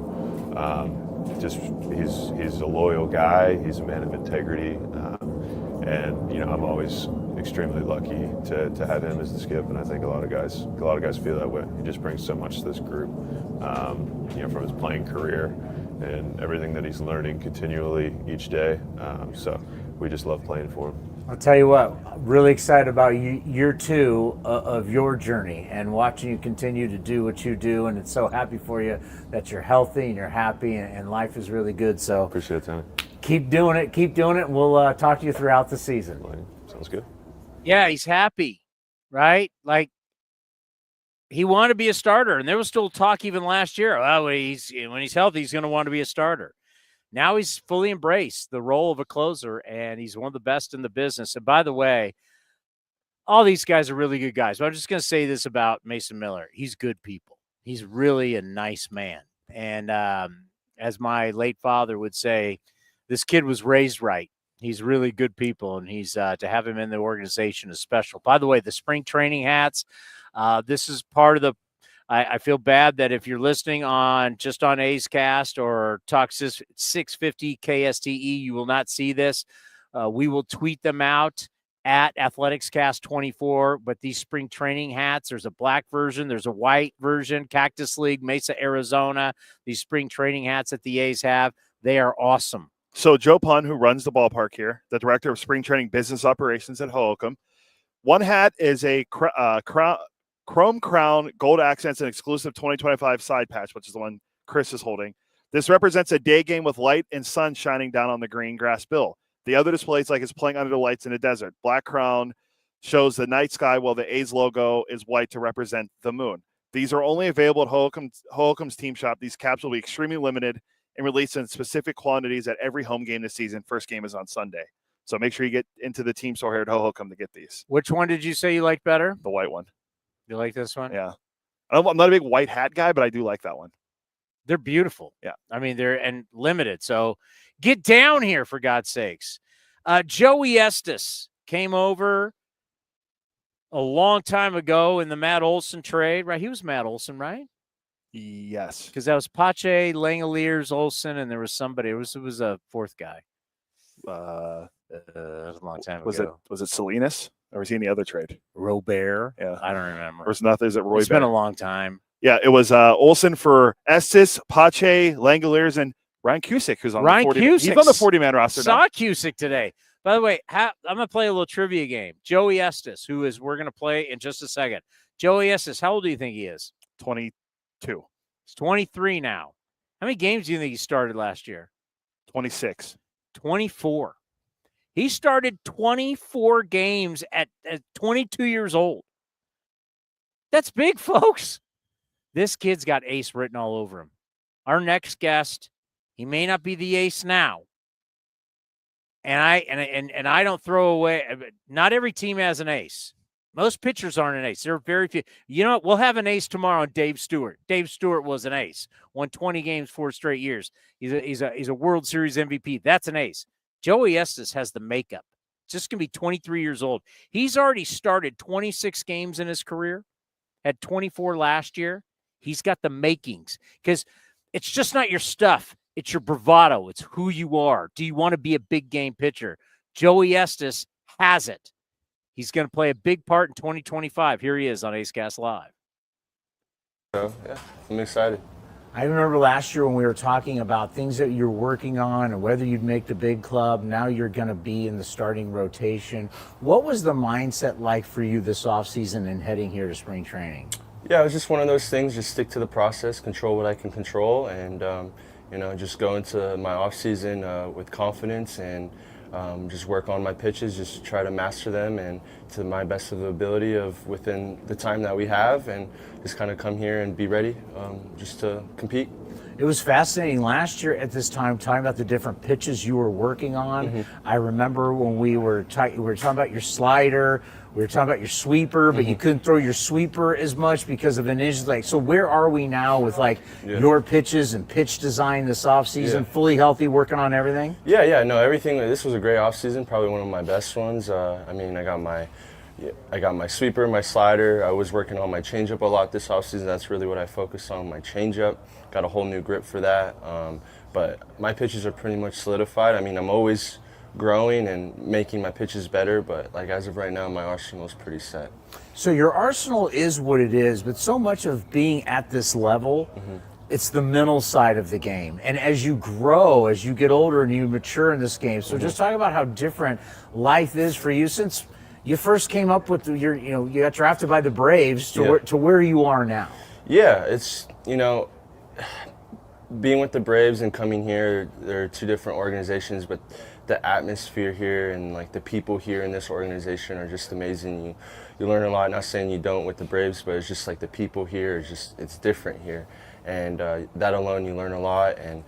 He's a loyal guy. He's a man of integrity. And I'm always extremely lucky to have him as the skip, and I think a lot of guys feel that way. He just brings so much to this group, from his playing career and everything that he's learning continually each day. So we just love playing for him. I'll tell you what, really excited about year 2 of your journey and watching you continue to do what you do, and it's so happy for you that you're healthy and you're happy and life is really good. So appreciate it, Tony. Keep doing it. We'll talk to you throughout the season. Sounds good. Yeah, he's happy, right? Like, he wanted to be a starter, and there was still talk even last year. Well, when he's healthy, he's going to want to be a starter. Now he's fully embraced the role of a closer, and he's one of the best in the business. And by the way, all these guys are really good guys. But I'm just going to say this about Mason Miller. He's good people. He's really a nice man. And as my late father would say, this kid was raised right. He's really good people, and he's to have him in the organization is special. By the way, the spring training hats, this is part of the I feel bad that if you're listening on A's Cast or Talk 650 KSTE, you will not see this. We will tweet them out at AthleticsCast24, but these spring training hats, there's a black version, there's a white version, Cactus League, Mesa, Arizona. These spring training hats that the A's have, they are awesome. So Joe Pun, who runs the ballpark here, the director of spring training business operations at Hohokam, one hat is a chrome crown, gold accents, and exclusive 2025 side patch, which is the one Chris is holding. This represents a day game with light and sun shining down on the green grass bill. The other displays like it's playing under the lights in the desert. Black crown shows the night sky, while the A's logo is white to represent the moon. These are only available at Hohokam's team shop. These caps will be extremely limited and released in specific quantities at every home game this season. First game is on Sunday. So make sure you get into the team store here at Hohokam to get these. Which one did you say you like better? The white one. You like this one? Yeah. I'm not a big white hat guy, but I do like that one. They're beautiful. Yeah. I mean, they're limited. So get down here, for God's sakes. Joey Estes came over a long time ago in the Matt Olson trade, right? He was Matt Olson, right? Yes. Because that was Pache, Langoliers, Olson, and there was somebody. It was a fourth guy. That was a long time ago. Was it Salinas? Or was he in the other trade? Robert. Yeah. I don't remember. There's nothing. Is it Roy? It's been a long time. Yeah, it was Olson for Estes, Pache, Langoliers, and Ryan Cusick, who's on the 40. He's on the 40-man roster. Saw Cusick today. By the way, I'm going to play a little trivia game. Joey Estes, we're going to play in just a second. Joey Estes, how old do you think he is? 22. He's 23 now. How many games do you think he started last year? 26. 24. He started 24 games at 22 years old. That's big, folks. This kid's got ace written all over him. Our next guest, he may not be the ace now. And I don't throw away. Not every team has an ace. Most pitchers aren't an ace. There are very few. You know what? We'll have an ace tomorrow on Dave Stewart. Dave Stewart was an ace. Won 20 games 4 straight years. He's a World Series MVP. That's an ace. Joey Estes has the makeup. Just going to be 23 years old. He's already started 26 games in his career. Had 24 last year. He's got the makings because it's just not your stuff. It's your bravado. It's who you are. Do you want to be a big game pitcher? Joey Estes has it. He's going to play a big part in 2025. Here he is on Ace Cast Live. Yeah, I'm excited. I remember last year when we were talking about things that you're working on and whether you'd make the big club. Now you're going to be in the starting rotation. What was the mindset like for you this offseason and heading here to spring training? Yeah, it was just one of those things. Just stick to the process, control what I can control, and just go into my off season with confidence and just work on my pitches, just try to master them and to my best of ability of within the time that we have, and just kind of come here and be ready just to compete. It was fascinating last year at this time, talking about the different pitches you were working on. Mm-hmm. I remember when we were talking about your slider, we were talking about your sweeper, but you couldn't throw your sweeper as much because of an injury. Like, so where are we now with your pitches and pitch design this offseason? Fully healthy, working on everything? Yeah, no, everything. This was a great offseason, probably one of my best ones. I got my sweeper, my slider. I was working on my changeup a lot this offseason. That's really what I focused on, my changeup. Got a whole new grip for that. But my pitches are pretty much solidified. I mean, I'm always growing and making my pitches better, but as of right now, my arsenal is pretty set. So your arsenal is what it is, but so much of being at this level, it's the mental side of the game. And as you grow, as you get older and you mature in this game, so just talk about how different life is for you since you first came up with you got drafted by the Braves to where you are now. Yeah, it's, being with the Braves and coming here, they're two different organizations, but the atmosphere here and the people here in this organization are just amazing. You learn a lot. Not saying you don't with the Braves, but it's just the people here it's different here, and that alone you learn a lot. And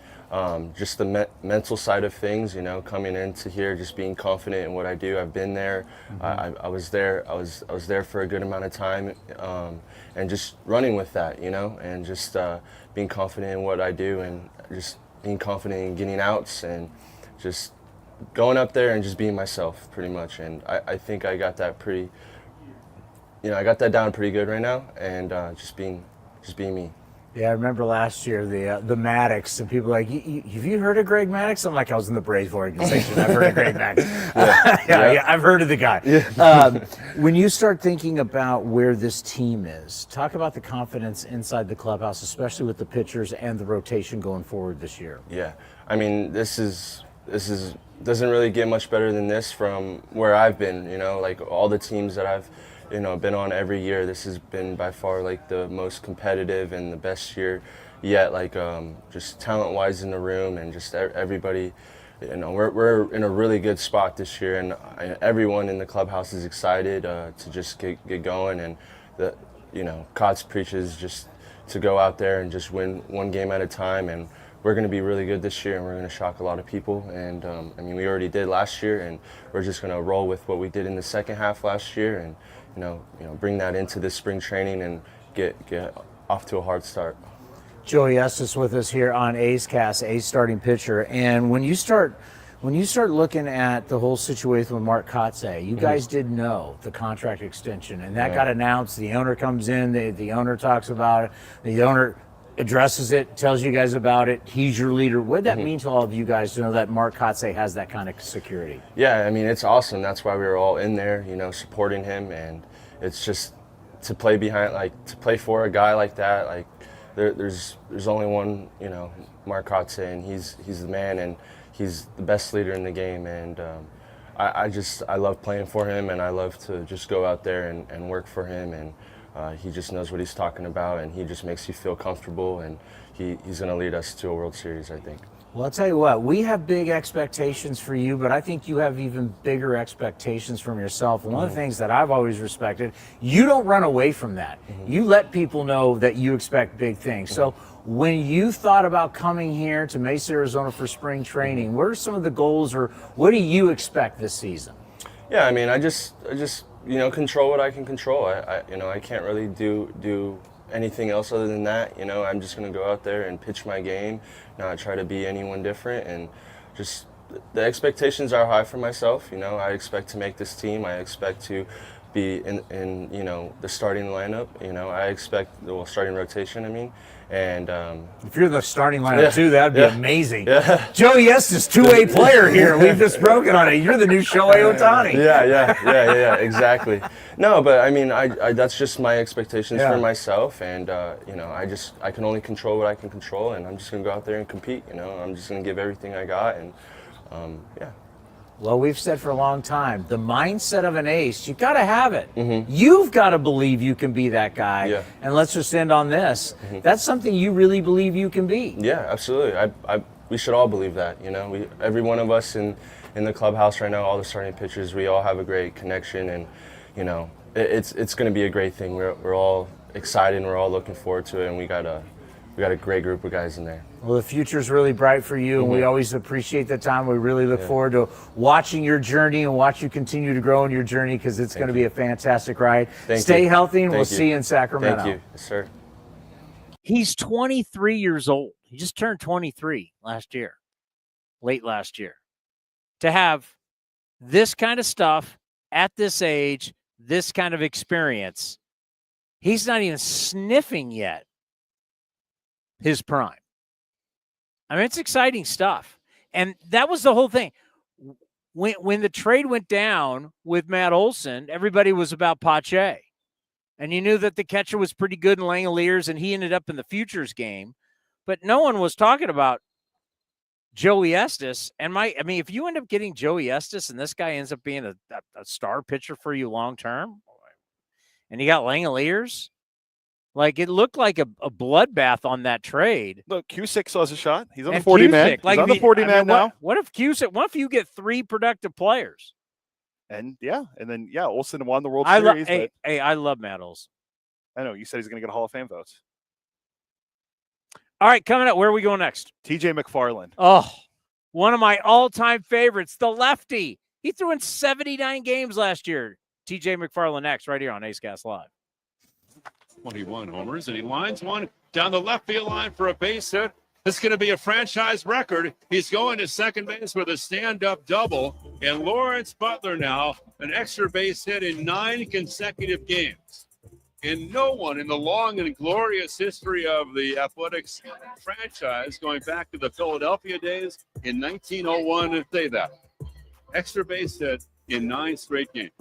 just the mental side of things, coming into here, just being confident in what I do. I've been there. I was there. I was there for a good amount of time, and just running with that, and just being confident in what I do, and just being confident in getting outs, and just going up there and just being myself, pretty much. And I think I got that I got that down pretty good right now, and just being me. Yeah, I remember last year the Maddox, and people were like, have you heard of Greg Maddox? I'm like, I was in the Braves organization. I've heard of Greg Maddox. Yeah, I've heard of the guy. Yeah. When you start thinking about where this team is, talk about the confidence inside the clubhouse, especially with the pitchers and the rotation going forward this year. Yeah, I mean, this doesn't really get much better than this from where I've been. All the teams that I've been on every year, this has been by far the most competitive and the best year yet, just talent-wise in the room, and just everybody, we're in a really good spot this year, and everyone in the clubhouse is excited to just get going, and Kots preaches just to go out there and just win one game at a time, and we're going to be really good this year, and we're going to shock a lot of people. And we already did last year, and we're just going to roll with what we did in the second half last year, and bring that into this spring training and get off to a hard start. Joey Estes with us here on A's Cast, A's starting pitcher. And when you start looking at the whole situation with Mark Kotsay, you guys did know the contract extension, and that got announced. The owner comes in, the owner talks about it, the owner addresses it, tells you guys about it. He's your leader. What did that mean to all of you guys to know that Mark Kotsay has that kind of security? Yeah, it's awesome. That's why we were all in there, supporting him. And it's just to play behind, to play for a guy like that. There's only one, Mark Kotsay, and he's the man, and he's the best leader in the game. And I love playing for him, and I love to just go out there and work for him, and he just knows what he's talking about, and he just makes you feel comfortable, and he's going to lead us to a World Series, I think. Well, I'll tell you what, we have big expectations for you, but I think you have even bigger expectations from yourself. And one of the things that I've always respected, you don't run away from that. You let people know that you expect big things. So when you thought about coming here to Mesa, Arizona for spring training, what are some of the goals, or what do you expect this season? Yeah, I mean, I just control what I can control. I can't really do anything else other than that. I'm just going to go out there and pitch my game, not try to be anyone different, and just the expectations are high for myself. I expect to make this team. I expect to be in the starting lineup. I expect starting rotation. I mean, and if you're the starting lineup too, that'd be amazing. Yeah. Joey Estes, two-way player here. We've just broken on it. You're the new Shohei Ohtani. Yeah, exactly. No, but I mean, that's just my expectations for myself, and I can only control what I can control, and I'm just gonna go out there and compete. I'm just gonna give everything I got, and Well, we've said for a long time, the mindset of an ace, you got to have it. You've got to believe you can be that guy. Yeah. And let's just end on this. That's something you really believe you can be. Yeah, absolutely. We should all believe that. Every one of us in the clubhouse right now, all the starting pitchers, we all have a great connection, and it's going to be a great thing. We're all excited, and we're all looking forward to it, and we got a great group of guys in there. Well, the future's really bright for you, and we always appreciate the time. We really look forward to watching your journey and watch you continue to grow in your journey, because it's going to be a fantastic ride. Stay healthy, and we'll see you in Sacramento. Thank you. Yes, sir. He's 23 years old. He just turned 23 late last year. To have this kind of stuff at this age, this kind of experience, he's not even sniffing yet his prime. I mean, it's exciting stuff. And that was the whole thing. When the trade went down with Matt Olson, everybody was about Pache. And you knew that the catcher was pretty good in Langoliers, and he ended up in the futures game. But no one was talking about Joey Estes. And if you end up getting Joey Estes and this guy ends up being a star pitcher for you long term, and you got Langoliers, like, it looked like a bloodbath on that trade. Look, Cusick still has a shot. He's on the 40-man. He's on the 40-man now. What if you get 3 productive players? And then Olson won the World Series. I love Matt Olson. I know. You said he's going to get Hall of Fame votes. All right, coming up, where are we going next? TJ McFarland. Oh, one of my all-time favorites, the lefty. He threw in 79 games last year. TJ McFarland next, right here on Ace Cast Live. 21 homers, and he lines one down the left field line for a base hit. This is going to be a franchise record. He's going to second base with a stand-up double. And Lawrence Butler now, an extra base hit in 9 consecutive games. And no one in the long and glorious history of the Athletics franchise, going back to the Philadelphia days in 1901, say that. Extra base hit in 9 straight games.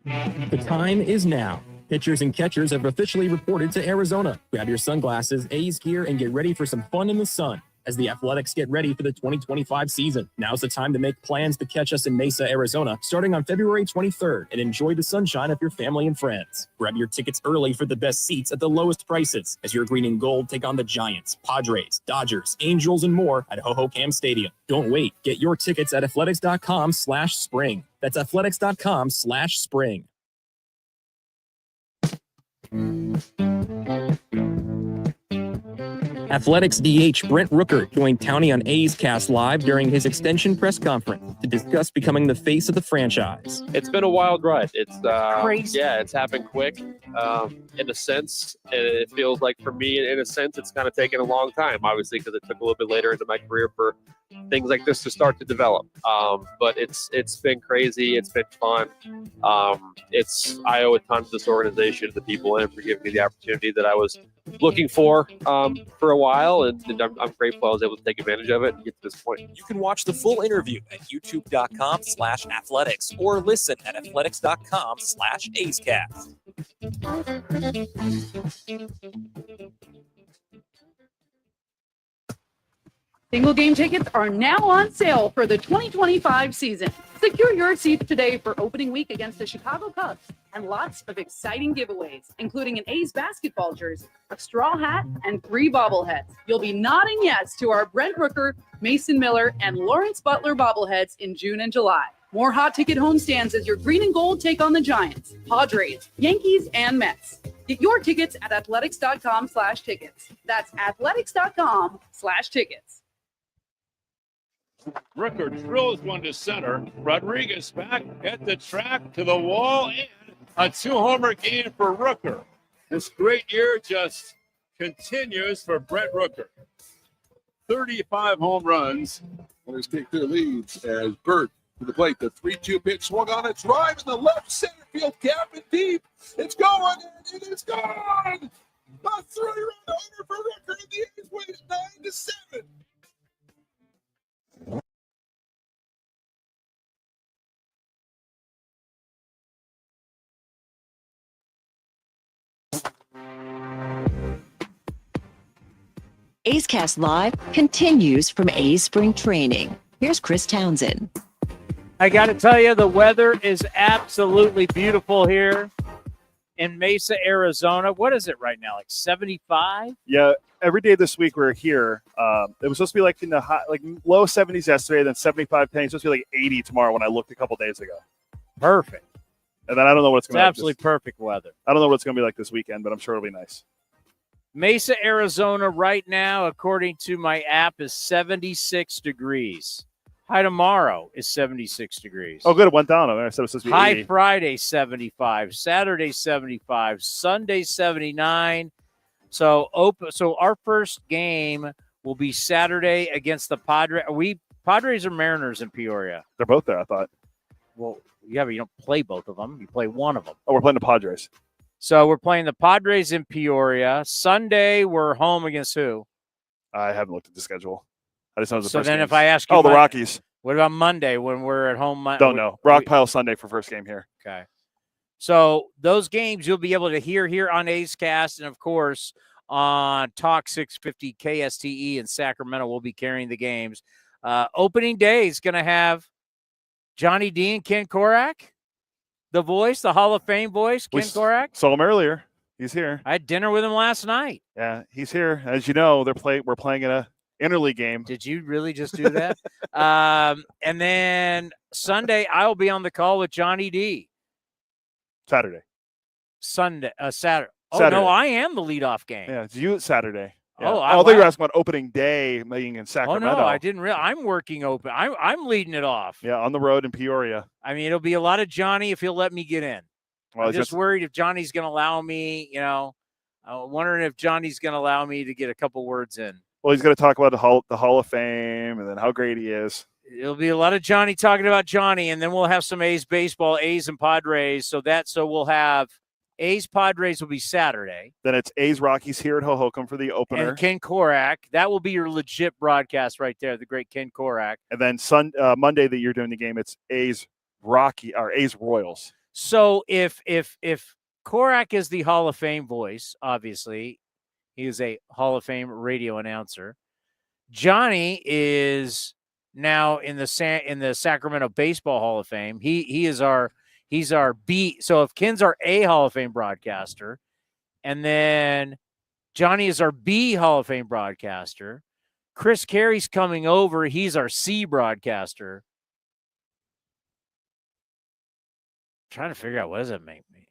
The time is now. Pitchers and catchers have officially reported to Arizona. Grab your sunglasses, A's gear, and get ready for some fun in the sun as the Athletics get ready for the 2025 season. Now's the time to make plans to catch us in Mesa, Arizona, starting on February 23rd, and enjoy the sunshine of your family and friends. Grab your tickets early for the best seats at the lowest prices as your green and gold take on the Giants, Padres, Dodgers, Angels, and more at Ho-Ho-Cam Stadium. Don't wait. Get your tickets at athletics.com/spring. That's athletics.com/spring. Athletics DH Brent Rooker joined Towny on A's Cast Live during his extension press conference to discuss becoming the face of the franchise. It's been a wild ride. It's crazy. Yeah, it's happened quick. In a sense, it feels like for me, in a sense, it's kind of taken a long time, obviously, because it took a little bit later into my career for things like this to start to develop. But it's been crazy. It's been fun. I owe a ton to this organization, the people in it, for giving me the opportunity that I was looking for a while, and I'm grateful I was able to take advantage of it and get to this point. You can watch the full interview at youtube.com/athletics or listen at athletics.com/AceCast. Single game tickets are now on sale for the 2025 season. Secure your seats today for opening week against the Chicago Cubs and lots of exciting giveaways, including an A's basketball jersey, a straw hat, and 3 bobbleheads. You'll be nodding yes to our Brent Rooker, Mason Miller, and Lawrence Butler bobbleheads in June and July. More hot ticket homestands as your green and gold take on the Giants, Padres, Yankees, and Mets. Get your tickets at athletics.com/tickets. That's athletics.com/tickets. Rooker drills one to center. Rodriguez back at the track to the wall, and a 2-homer game for Rooker. This great year just continues for Brent Rooker. 35 home runs. Oilers take their leads as Burt to the plate. The 3-2 pitch swung on its drive in the left center field gap and deep. It's going, and it is gone. A 3-run homer for Rooker, and the A's win 9-7. A's Cast Live continues from A's Spring Training. Here's Chris Townsend. I got to tell you, the weather is absolutely beautiful here in Mesa, Arizona. What is it right now, like 75? Yeah, every day this week we're here. It was supposed to be like in the high, like low 70s yesterday, then 75 today. It's supposed to be like 80 tomorrow when I looked a couple days ago. Perfect. And then I don't know what it's going to be. Absolutely perfect weather. I don't know what it's going to be like this weekend, but I'm sure it'll be nice. Mesa, Arizona right now, according to my app, is 76 degrees. High tomorrow is 76 degrees. Oh, good. It went down. I said it was supposed to be High 80. Friday, 75. Saturday, 75. Sunday, 79. So our first game will be Saturday against the Padres. Padres or Mariners in Peoria? They're both there, I thought. Well, yeah, but you don't play both of them. You play one of them. Oh, we're playing the Padres. So we're playing the Padres in Peoria. Sunday, we're home against who? I haven't looked at the schedule. I just know the So first then games. if I ask you, Oh, the Rockies. What about Monday when we're at home? Don't know. Rock Pile Sunday for first game here. Okay. So those games you'll be able to hear here on A's Cast, and of course on Talk 650 KSTE in Sacramento. We'll be carrying the games. Opening day is going to have Johnny D and Ken Korak, the voice, the Hall of Fame voice, Ken Korak. Saw him earlier. He's here. I had dinner with him last night. Yeah, he's here. As you know, we're playing in a interleague game. Did you really just do that? And then Sunday, I'll be on the call with Johnny D. Saturday. Saturday. Oh, Saturday. no, I am the leadoff game. Yeah, it's you Saturday. Yeah. Oh, I thought you were asking about opening day being in Sacramento. Oh, no, I didn't realize. I'm working open. I'm leading it off. Yeah, on the road in Peoria. I mean, it'll be a lot of Johnny if he'll let me get in. Well, I'm just worried if Johnny's going to allow me, I'm wondering if Johnny's going to allow me to get a couple words in. Well, he's going to talk about the Hall of Fame and then how great he is. It'll be a lot of Johnny talking about Johnny, and then we'll have some A's baseball, A's and Padres. So we'll have A's Padres will be Saturday. Then it's A's Rockies here at Hohokam for the opener. And Ken Korak. That will be your legit broadcast right there, the great Ken Korak. And then Monday that you're doing the game, it's A's A's Royals. So if Korak is the Hall of Fame voice, obviously, he is a Hall of Fame radio announcer. Johnny is now in the Sacramento Baseball Hall of Fame. He's our B. So if Ken's our A Hall of Fame broadcaster, and then Johnny is our B Hall of Fame broadcaster, Chris Carey's coming over. He's our C broadcaster. I'm trying to figure out, what does it make me?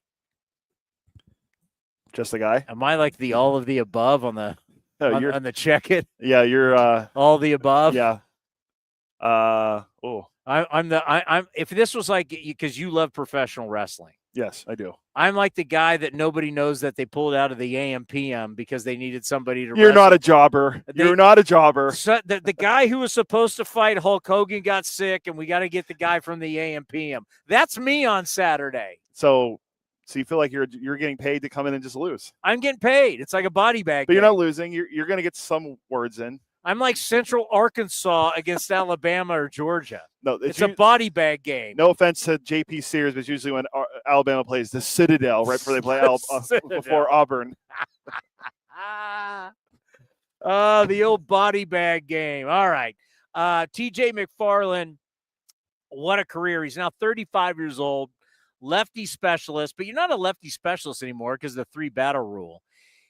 Just the guy? Am I like the all of the above on the on the check it? Yeah, you're all the above. Yeah. I'm if this was like, because you love professional wrestling. Yes, I do. I'm like the guy that nobody knows that they pulled out of the AM PM because they needed somebody to You're wrestle. not a jobber. You're not a jobber. So the guy who was supposed to fight Hulk Hogan got sick, and we got to get the guy from the AM PM. That's me on Saturday. So you feel like you're getting paid to come in and just lose. I'm getting paid. It's like a body bag. But you're game. not losing. You're going to get some words in. I'm like Central Arkansas against Alabama or Georgia. No, it's a body bag game. No offense to JP Sears, but usually when Alabama plays the Citadel right before they play before Auburn. Oh, the old body bag game. All right. TJ McFarland, what a career. He's now 35 years old, lefty specialist, but you're not a lefty specialist anymore because of the 3-battle rule.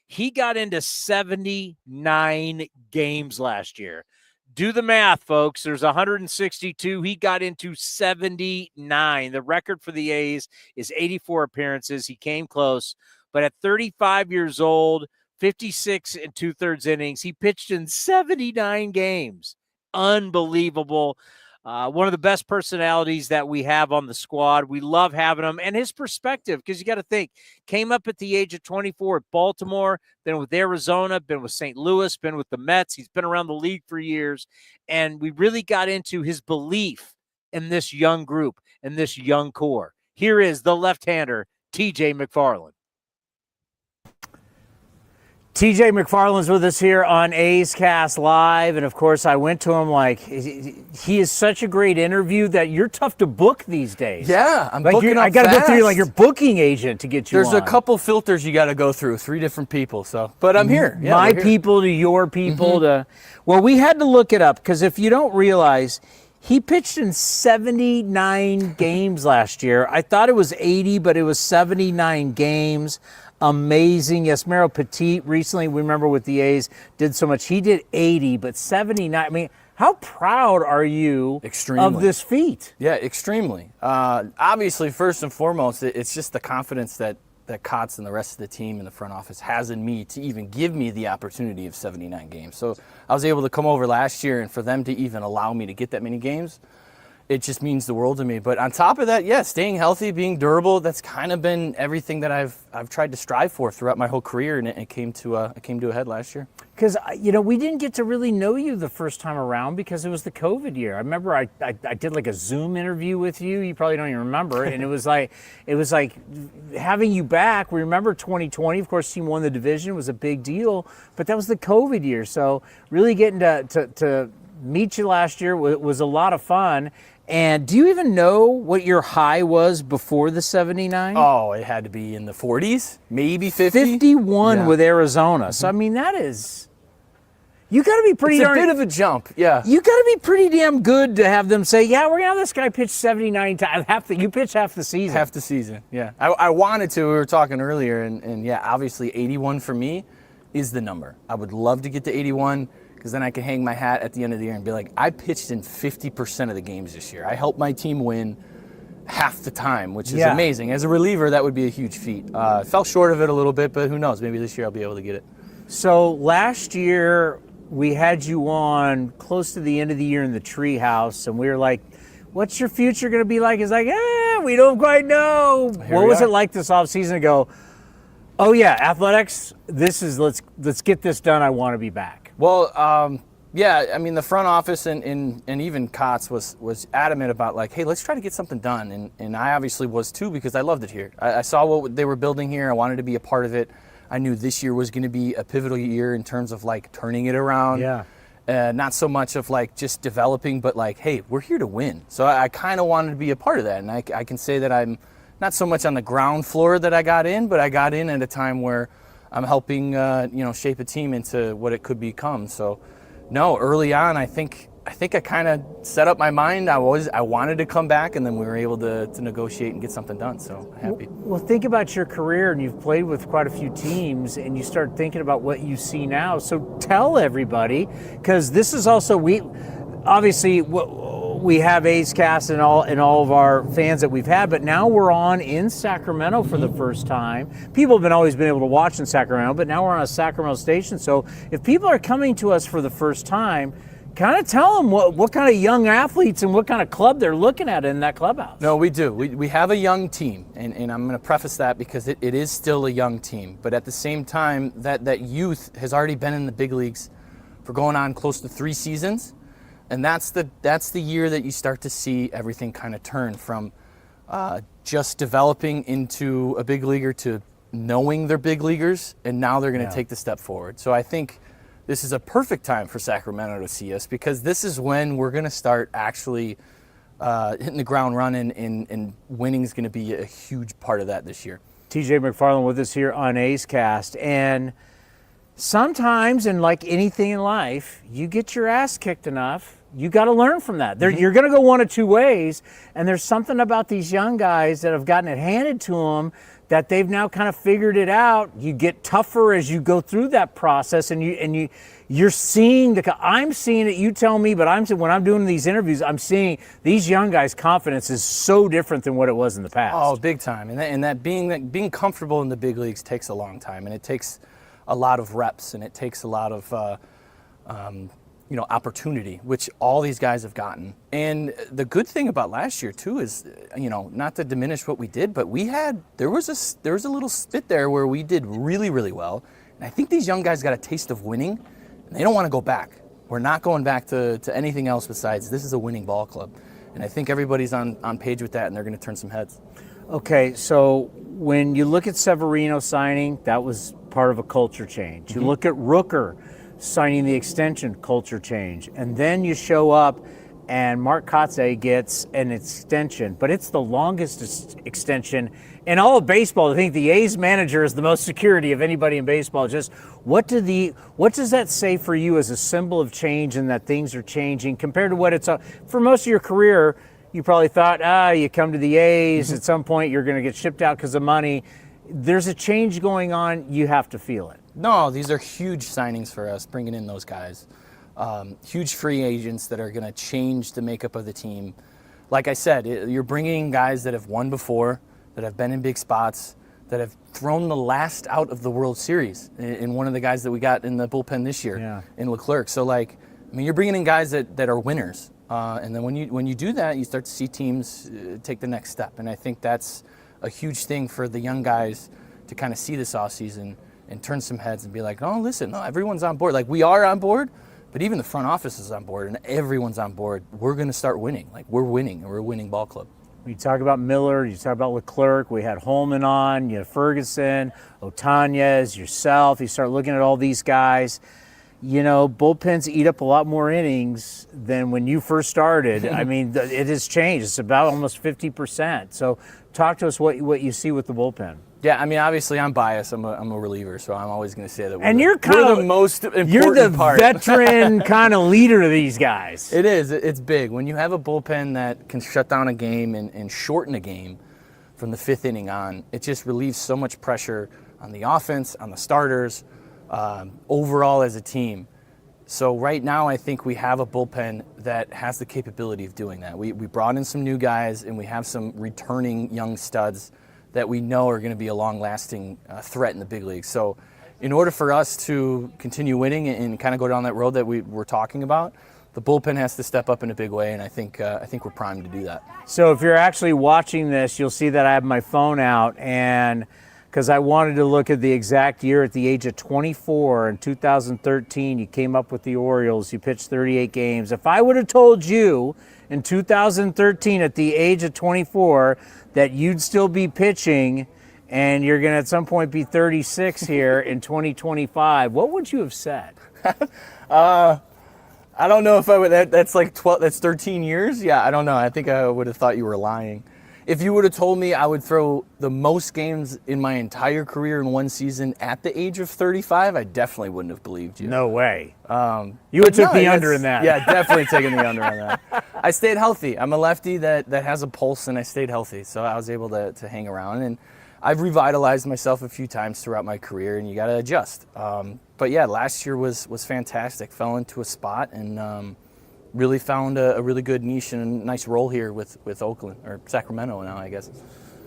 He got into 79 games last year. Do the math, folks. There's 162. He got into 79. The record for the A's is 84 appearances. He came close, but at 35 years old, 56 and 2/3 innings, he pitched in 79 games. Unbelievable. One of the best personalities that we have on the squad. We love having him and his perspective, because you got to think, came up at the age of 24 at Baltimore, then with Arizona, been with St. Louis, been with the Mets. He's been around the league for years, and we really got into his belief in this young group and this young core. Here is the left-hander, TJ McFarland. TJ McFarland's with us here on A's Cast Live, and of course I went to him like, he is such a great interview that you're tough to book these days. Yeah, I'm like booking up I got to go through fast. like your booking agent to get you There's on. a couple filters you got to go through, 3 different people. So, but I'm here. Yeah, My we're here. people to your people to. Well, we had to look it up because if you don't realize, he pitched in 79 games last year. I thought it was 80, but it was 79 games. Amazing. Yes, Mero Petit recently, we remember with the A's, did so much. He did 80, but 79. I mean, how proud are you of this feat? Yeah, extremely. Obviously, first and foremost, it's just the confidence that Kots and the rest of the team in the front office has in me to even give me the opportunity of 79 games. So I was able to come over last year, and for them to even allow me to get that many games, it just means the world to me. But on top of that, yeah, staying healthy, being durable, that's kind of been everything that I've tried to strive for throughout my whole career, and it came to a head last year. Because, we didn't get to really know you the first time around because it was the COVID year. I remember I did like a Zoom interview with you. You probably don't even remember. And it was like having you back. We remember 2020, of course, team won the division. It was a big deal. But that was the COVID year. So really getting to meet you last year was a lot of fun. And do you even know what your high was before the 79? Oh, it had to be in the 40s, maybe 50. 51 with Arizona. So, I mean, that is... You got to be pretty It's darn... a bit of a jump, yeah. You got to be pretty damn good to have them say, yeah, we're going to have this guy pitch 79 times. You pitch half the season. Half the season, yeah. I wanted to. We were talking earlier, and yeah, obviously 81 for me is the number. I would love to get to 81, because then I can hang my hat at the end of the year and be like, I pitched in 50% of the games this year. I helped my team win half the time, which is amazing. As a reliever, that would be a huge feat. Fell short of it a little bit, but who knows? Maybe this year I'll be able to get it. So last year, we had you on close to the end of the year in the treehouse, and we were like, what's your future going to be like? It's like, we don't quite know. What was it like this offseason to go, oh, yeah, athletics, this is, let's get this done. I want to be back. Well, yeah, I mean, the front office and even Kots was adamant about like, hey, let's try to get something done. And I obviously was too, because I loved it here. I saw what they were building here. I wanted to be a part of it. I knew this year was going to be a pivotal year in terms of like turning it around. Yeah. Not so much of like just developing, but like, hey, we're here to win. So I kind of wanted to be a part of that. And I can say that I'm not so much on the ground floor that I got in, but I got in at a time where I'm helping, shape a team into what it could become. So, no, early on, I think I kind of set up my mind. I wanted to come back, and then we were able to negotiate and get something done. So happy. Well, think about your career, and you've played with quite a few teams, and you start thinking about what you see now. So tell everybody, because this is also we have A's Cast and all of our fans that we've had, but now we're on in Sacramento for the first time. People have always been able to watch in Sacramento, but now we're on a Sacramento station. So if people are coming to us for the first time, kind of tell them what kind of young athletes and what kind of club they're looking at in that clubhouse. No, we do. We have a young team, and I'm going to preface that because it is still a young team. But at the same time, that youth has already been in the big leagues for going on close to 3 seasons. And that's the year that you start to see everything kind of turn from just developing into a big leaguer to knowing they're big leaguers, and now they're going to take the step forward. So I think this is a perfect time for Sacramento to see us, because this is when we're going to start actually hitting the ground running, and winning is going to be a huge part of that this year. TJ McFarland with us here on A's Cast. And sometimes, and like anything in life, you get your ass kicked enough, you got to learn from that. You're going to go one of two ways, and there's something about these young guys that have gotten it handed to them that they've now kind of figured it out. You get tougher as you go through that process, and you're seeing I'm seeing it. You tell me, but when I'm doing these interviews, I'm seeing these young guys' confidence is so different than what it was in the past. Oh, big time. And that being comfortable in the big leagues takes a long time, and it takes a lot of reps, and it takes a lot of opportunity, which all these guys have gotten. And the good thing about last year too is, not to diminish what we did, but there was a little spit there where we did really, really well. And I think these young guys got a taste of winning, and they don't want to go back. We're not going back to anything else besides this is a winning ball club. And I think everybody's on page with that, and they're going to turn some heads. Okay, so when you look at Severino signing, that was part of a culture change. You look at Rooker signing the extension, culture change. And then you show up and Mark Kotsay gets an extension, but it's the longest extension in all of baseball. I think the A's manager is the most security of anybody in baseball. Just what does that say for you as a symbol of change and that things are changing compared to what it's for most of your career? You probably thought, you come to the A's, at some point you're going to get shipped out because of money. There's a change going on. You have to feel it. No, these are huge signings for us, bringing in those guys. Huge free agents that are going to change the makeup of the team. Like I said, you're bringing in guys that have won before, that have been in big spots, that have thrown the last out of the World Series in one of the guys that we got in the bullpen this year in Leclerc. So, you're bringing in guys that are winners. And then when you do that, you start to see teams take the next step. And I think that's a huge thing for the young guys to kind of see this offseason and turn some heads and be like, oh, listen, no, everyone's on board. Like, we are on board, but even the front office is on board, and everyone's on board. We're going to start winning. Like, we're winning, and we're a winning ball club. You talk about Miller, you talk about Leclerc, we had Holman on, you had Ferguson, Otanez, yourself. You start looking at all these guys. Bullpens eat up a lot more innings than when you first started. I mean, it has changed. It's about almost 50%. So talk to us what you see with the bullpen. Yeah, I mean, obviously I'm biased. I'm a reliever, so I'm always going to say that you're the most important You're the part. veteran kind of leader of these guys. It is. It's big. When you have a bullpen that can shut down a game and shorten a game from the fifth inning on, it just relieves so much pressure on the offense, on the starters, overall as a team. So right now I think we have a bullpen that has the capability of doing that. We brought in some new guys, and we have some returning young studs that we know are going to be a long-lasting threat in the big leagues. So in order for us to continue winning and kind of go down that road that we were talking about, the bullpen has to step up in a big way, and I think we're primed to do that. So if you're actually watching this, you'll see that I have my phone out, and because I wanted to look at the exact year at the age of 24 in 2013, you came up with the Orioles, you pitched 38 games. If I would have told you in 2013 at the age of 24 that you'd still be pitching and you're going to at some point be 36 here in 2025, what would you have said? I don't know if I would. That's like 12. That's 13 years. Yeah, I don't know. I think I would have thought you were lying. If you would have told me I would throw the most games in my entire career in one season at the age of 35, I definitely wouldn't have believed you. No way. You would took the under in that. Yeah, definitely taking the under on that. I stayed healthy. I'm a lefty that has a pulse, and I stayed healthy, so I was able to hang around. And I've revitalized myself a few times throughout my career, and you got to adjust. But yeah, last year was fantastic. Fell into a spot and really found a really good niche and a nice role here with Oakland, or Sacramento now, I guess.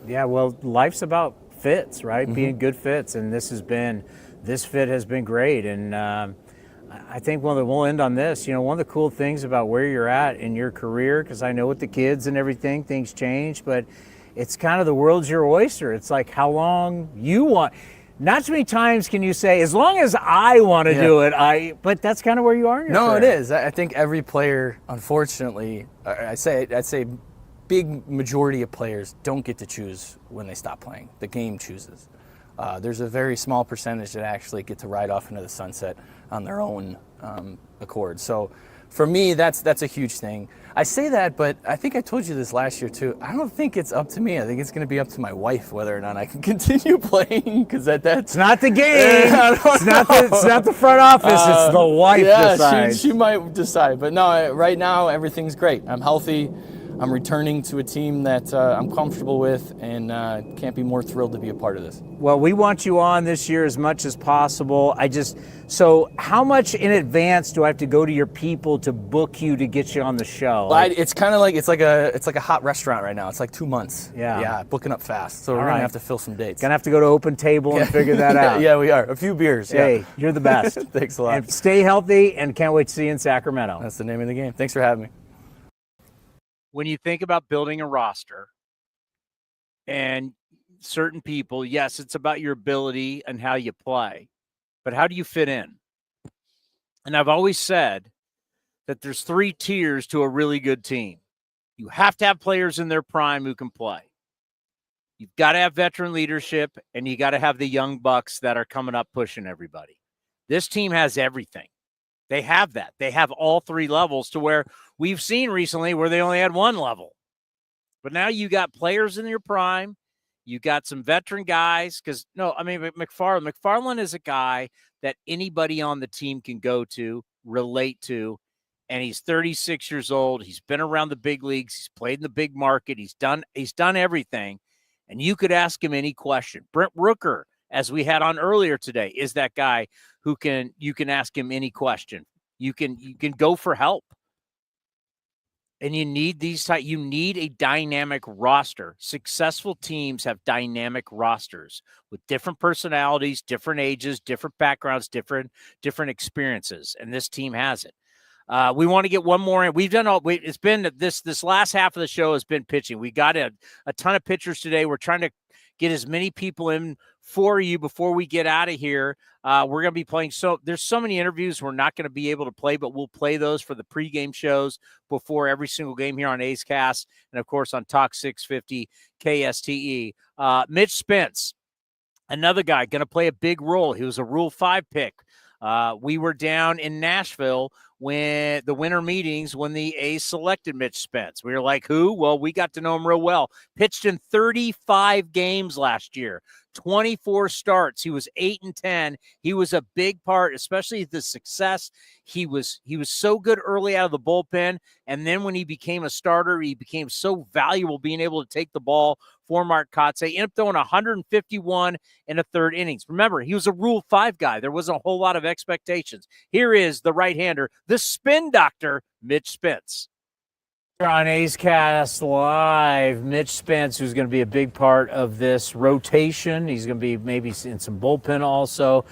Yeah, well, life's about fits, right? Being good fits, and this fit has been great. And I think we'll end on this. One of the cool things about where you're at in your career, because I know with the kids and everything, things change, but it's kind of the world's your oyster. It's like how long you want. Not too many times can you say, as long as I want to do it, but that's kind of where you are in your career. No, it is. I think every player, unfortunately, I'd say big majority of players don't get to choose when they stop playing. The game chooses. There's a very small percentage that actually get to ride off into the sunset on their own accord. So for me, that's a huge thing. I say that, but I think I told you this last year too. I don't think it's up to me. I think it's going to be up to my wife whether or not I can continue playing, because that's It's not the game. It's not the front office. It's the wife decides. She might decide. But no, right now everything's great. I'm healthy. I'm returning to a team that I'm comfortable with, and can't be more thrilled to be a part of this. Well, we want you on this year as much as possible. So how much in advance do I have to go to your people to book you to get you on the show? It's kind of like it's like a hot restaurant right now. It's like 2 months. Yeah, booking up fast. So we're All gonna right. have to fill some dates. Gonna have to go to Open Table and figure that out. Yeah, we are. A few beers. Hey, yeah. you're the best. Thanks a lot. And stay healthy, and can't wait to see you in Sacramento. That's the name of the game. Thanks for having me. When you think about building a roster and certain people, yes, it's about your ability and how you play, but how do you fit in? And I've always said that there's 3 tiers to a really good team. You have to have players in their prime who can play. You've got to have veteran leadership, and you got to have the young bucks that are coming up pushing everybody. This team has everything. They have that. They have all 3 levels, to where we've seen recently where they only had 1 level. But now you got players in your prime. You got some veteran guys. McFarland is a guy that anybody on the team can go to, relate to. And he's 36 years old. He's been around the big leagues. He's played in the big market. He's done everything. And you could ask him any question. Brent Rooker, as we had on earlier today, is that guy who you can ask him any question. You can go for help. And you need you need a dynamic roster. Successful teams have dynamic rosters with different personalities, different ages, different backgrounds, different experiences. And this team has it. We want to get one more in. We've done it's been this last half of the show has been pitching. We got a ton of pitchers today. We're trying to get as many people in for you before we get out of here. We're going to be playing. So there's so many interviews we're not going to be able to play, but we'll play those for the pregame shows before every single game here on A's Cast, and of course on Talk 650 KSTE. Mitch Spence, another guy, going to play a big role. He was a Rule 5 pick. We were down in Nashville when the winter meetings when the A's selected Mitch Spence. We were like, who? Well, we got to know him real well. Pitched in 35 games last year, 24 starts. He was 8-10. He was a big part, especially the success. He was so good early out of the bullpen, and then when he became a starter, he became so valuable being able to take the ball for Mark Kotsay. Ended up throwing 151 in a third innings. Remember, he was a Rule 5 guy. There wasn't a whole lot of expectations. Here is the right-hander, the spin doctor, Mitch Spence. On A's Cast Live, Mitch Spence, who's going to be a big part of this rotation. He's going to be maybe in some bullpen also,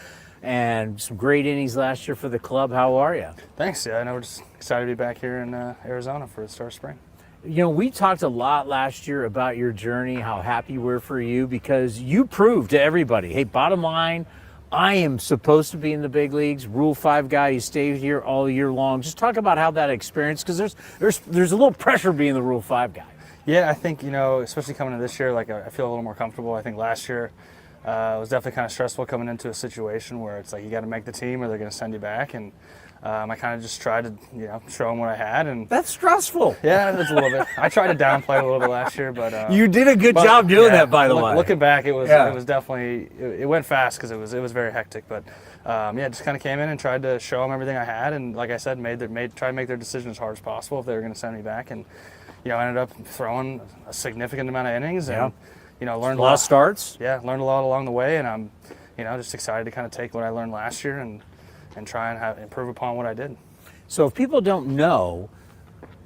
and some great innings last year for the club. How are you? Thanks. Yeah, I know we're just excited to be back here in Arizona for the start of spring. You know, we talked a lot last year about your journey, how happy we're for you, because you proved to everybody, hey, bottom line, I am supposed to be in the big leagues. Rule 5 guy, you stayed here all year long. Just talk about how that experience, because there's a little pressure being the Rule 5 guy. Yeah, I think, especially coming into this year, like I feel a little more comfortable. I think last year it was definitely kind of stressful coming into a situation where it's like you got to make the team or they're going to send you back. And I kind of just tried to, show them what I had. And that's stressful. Yeah, it's a little bit. I tried to downplay it a little bit last year, but you did a good job doing that, by the way. Looking back, it was definitely it went fast because it was very hectic. But just kind of came in and tried to show them everything I tried and, like I said, tried to make their decision as hard as possible if they were going to send me back. And I ended up throwing a significant amount of innings and learned a lot of starts. Yeah, learned a lot along the way, and I'm just excited to kind of take what I learned last year and try and improve upon what I did. So if people don't know,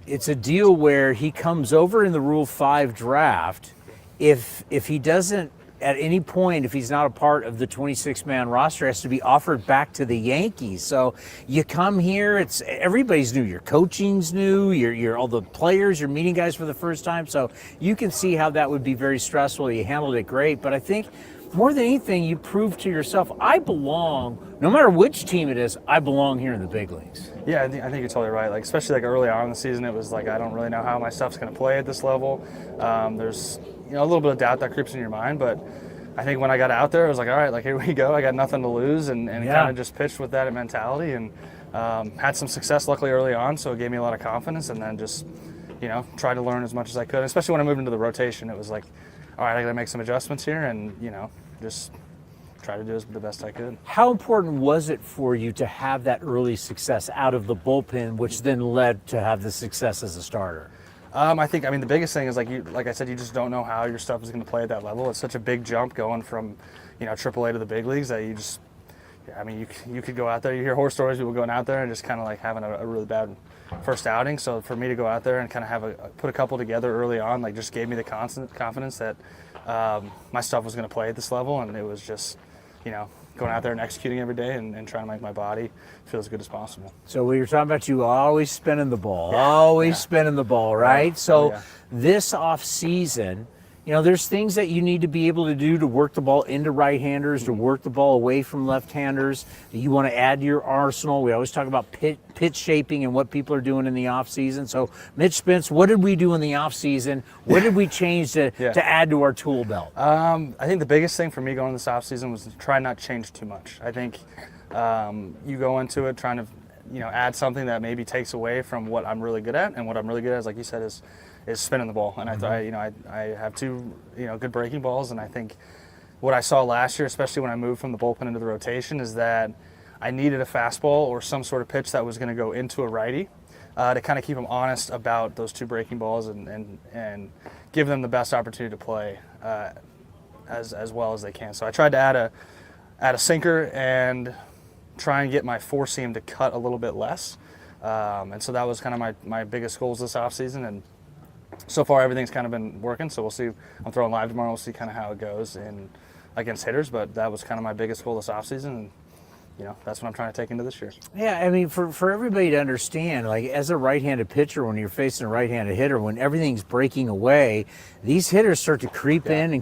it's a deal where he comes over in the Rule 5 draft. If he doesn't, at any point, if he's not a part of the 26-man roster, has to be offered back to the Yankees. So you come here, everybody's new. Your coaching's new. You're all the players. You're meeting guys for the first time. So you can see how that would be very stressful. You handled it great. But I think more than anything, you proved to yourself, I belong, no matter which team it is, I belong here in the big leagues. Yeah, I think you're totally right. Like, especially like early on in the season, it was like, I don't really know how my stuff's going to play at this level. There's a little bit of doubt that creeps in your mind, but I think when I got out there, I was like, all right, like, here we go. I got nothing to lose, and kind of just pitched with that mentality. And Had some success luckily early on, so it gave me a lot of confidence, and then just, try to learn as much as I could. Especially when I moved into the rotation, it was like, all right, I got to make some adjustments here, and just try to do the best I could. How important was it for you to have that early success out of the bullpen, which then led to have the success as a starter? I think, the biggest thing is like I said, you just don't know how your stuff is going to play at that level. It's such a big jump going from, AAA to the big leagues that you just, you could go out there. You hear horror stories, people going out there and just kind of like having a really bad first outing. So for me to go out there and kind of put a couple together early on, like just gave me the constant confidence that my stuff was going to play at this level, and it was just, going out there and executing every day and trying to make my body feel as good as possible. So we were talking about you always spinning the ball, spinning the ball, right? So this off season, there's things that you need to be able to do to work the ball into right-handers, to work the ball away from left-handers, that you want to add to your arsenal. We always talk about pitch shaping and what people are doing in the off-season. So, Mitch, Spence, what did we do in the off-season? What did we change to add to our tool belt? I think the biggest thing for me going this off-season was to try not to change too much. I think you go into it trying to, add something that maybe takes away from what I'm really good at, and what I'm really good at, like you said, is spinning the ball. And I have two, good breaking balls, and I think what I saw last year, especially when I moved from the bullpen into the rotation, is that I needed a fastball or some sort of pitch that was going to go into a righty to kind of keep them honest about those two breaking balls and give them the best opportunity to play as well as they can. So I tried to add a sinker and try and get my four seam to cut a little bit less. And so that was kind of my biggest goals this offseason. And so far, everything's kind of been working, so we'll see. I'm throwing live tomorrow. We'll see kind of how it goes against hitters, but that was kind of my biggest goal this offseason, and that's what I'm trying to take into this year. Yeah, for everybody to understand, like as a right-handed pitcher, when you're facing a right-handed hitter, when everything's breaking away, these hitters start to creep in.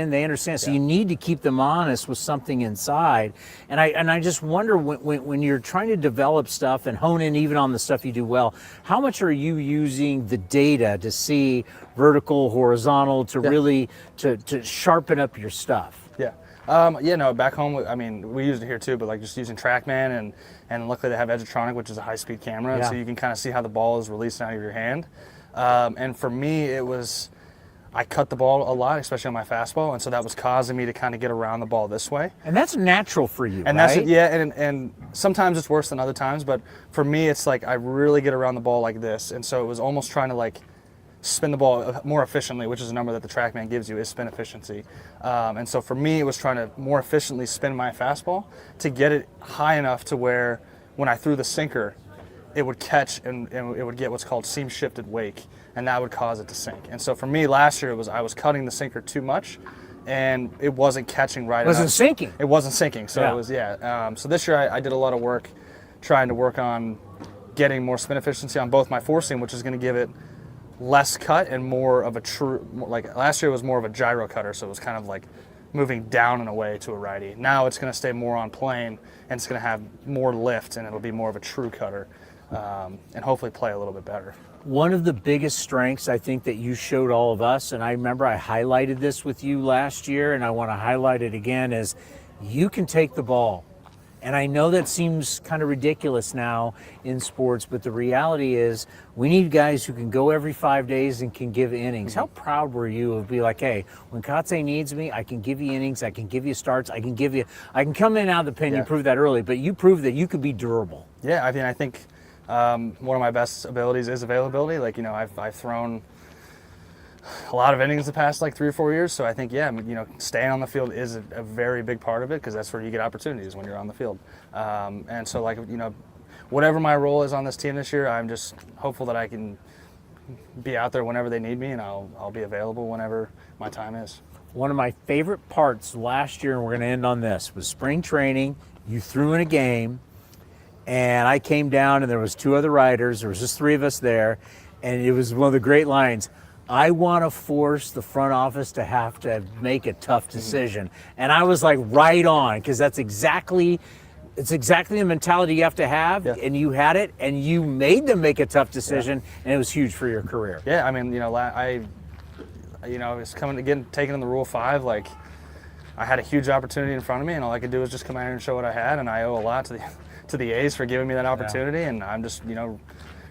They understand, so you need to keep them honest with something inside. And I just wonder when you're trying to develop stuff and hone in even on the stuff you do well, how much are you using the data to see vertical, horizontal, to really to sharpen up your stuff? Back home, we used it here too, but like just using TrackMan and luckily they have Edgertronic, which is a high-speed camera, so you can kind of see how the ball is released out of your hand. And for me, I cut the ball a lot, especially on my fastball, and so that was causing me to kind of get around the ball this way. And that's natural for you, and right? And sometimes it's worse than other times, but for me, it's like I really get around the ball like this, and so it was almost trying to like spin the ball more efficiently, which is a number that the TrackMan gives you, is spin efficiency. And so for me, it was trying to more efficiently spin my fastball to get it high enough to where when I threw the sinker, it would catch and it would get what's called seam shifted wake, and that would cause it to sink. And so for me last year, I was cutting the sinker too much, and it wasn't catching right enough. It wasn't sinking. So it was, so this year I did a lot of work trying to work on getting more spin efficiency on both my four seam, which is going to give it less cut and more of a true, like last year was more of a gyro cutter, so it was kind of like moving down and away to a righty. Now it's going to stay more on plane, and it's going to have more lift, and it'll be more of a true cutter, and hopefully play a little bit better. One of the biggest strengths I think that you showed all of us, and I remember I highlighted this with you last year, and I want to highlight it again, is you can take the ball. And I know that seems kind of ridiculous now in sports, but the reality is we need guys who can go every 5 days and can give innings. How proud were you of be like, hey, when Kotsay needs me, I can give you innings, I can give you starts, I can come in and out of the pen. You proved that early, but you proved that you could be durable. Yeah, I think one of my best abilities is availability. Like, I've thrown a lot of innings the past 3 or 4 years, so I think staying on the field is a very big part of it, because that's where you get opportunities, when you're on the field. And so whatever my role is on this team this year, I'm just hopeful that I can be out there whenever they need me, and I'll be available whenever my time is. One of my favorite parts last year, and we're going to end on this, was spring training. You threw in a game, and I came down, and there was 2 other riders. There was just 3 of us there, and it was one of the great lines. I want to force the front office to have to make a tough decision. And I was like, right on, because it's exactly the mentality you have to have, and you had it, and you made them make a tough decision, and it was huge for your career. Yeah, I was taken in the Rule 5, I had a huge opportunity in front of me, and all I could do was just come out here and show what I had, and I owe a lot to to the A's for giving me that opportunity, and I'm just,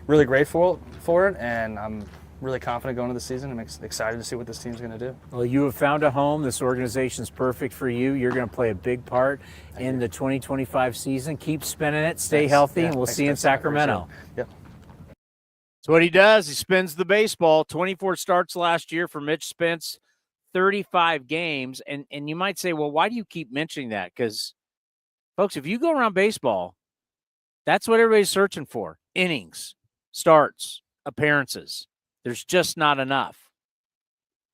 really grateful for it, and I'm really confident going into the season. I'm excited to see what this team's going to do. Well, you have found a home. This organization's perfect for you. You're going to play a big part in the 2025 season. Keep spinning it. Stay healthy, and we'll see you in Sacramento. Yep. That's what he does. He spins the baseball. 24 starts last year for Mitch Spence, 35 games. And you might say, well, why do you keep mentioning that? Because, folks, if you go around baseball, that's what everybody's searching for. Innings, starts, appearances. There's just not enough.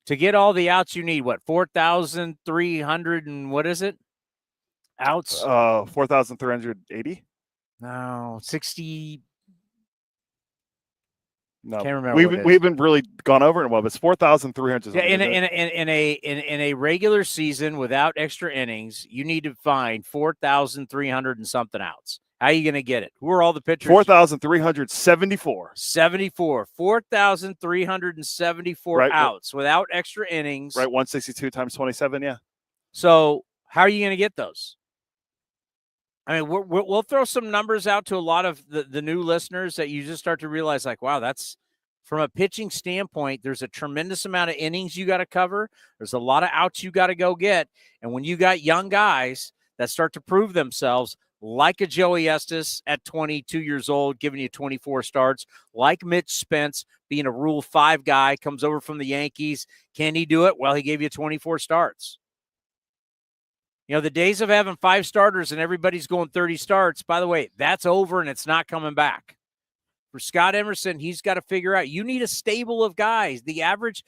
To get all the outs you need, 4,300 and what is it? Outs? 4,380? No, 60. No, Can't remember. We haven't really gone over it in a while, but it's 4,300. Yeah, in a regular season without extra innings, you need to find 4,300 and something outs. How are you going to get it? Who are all the pitchers? 4,374. 4,374 outs without extra innings. Right, 162 times 27, yeah. So how are you going to get those? I mean, we'll throw some numbers out to a lot of the new listeners that you just start to realize, like, wow, that's from a pitching standpoint, there's a tremendous amount of innings you got to cover. There's a lot of outs you got to go get. And when you got young guys that start to prove themselves, like a Joey Estes at 22 years old, giving you 24 starts, like Mitch Spence being a Rule 5 guy, comes over from the Yankees. Can he do it? Well, he gave you 24 starts. The days of having 5 starters and everybody's going 30 starts, by the way, that's over and it's not coming back. For Scott Emerson, he's got to figure out, you need a stable of guys. The average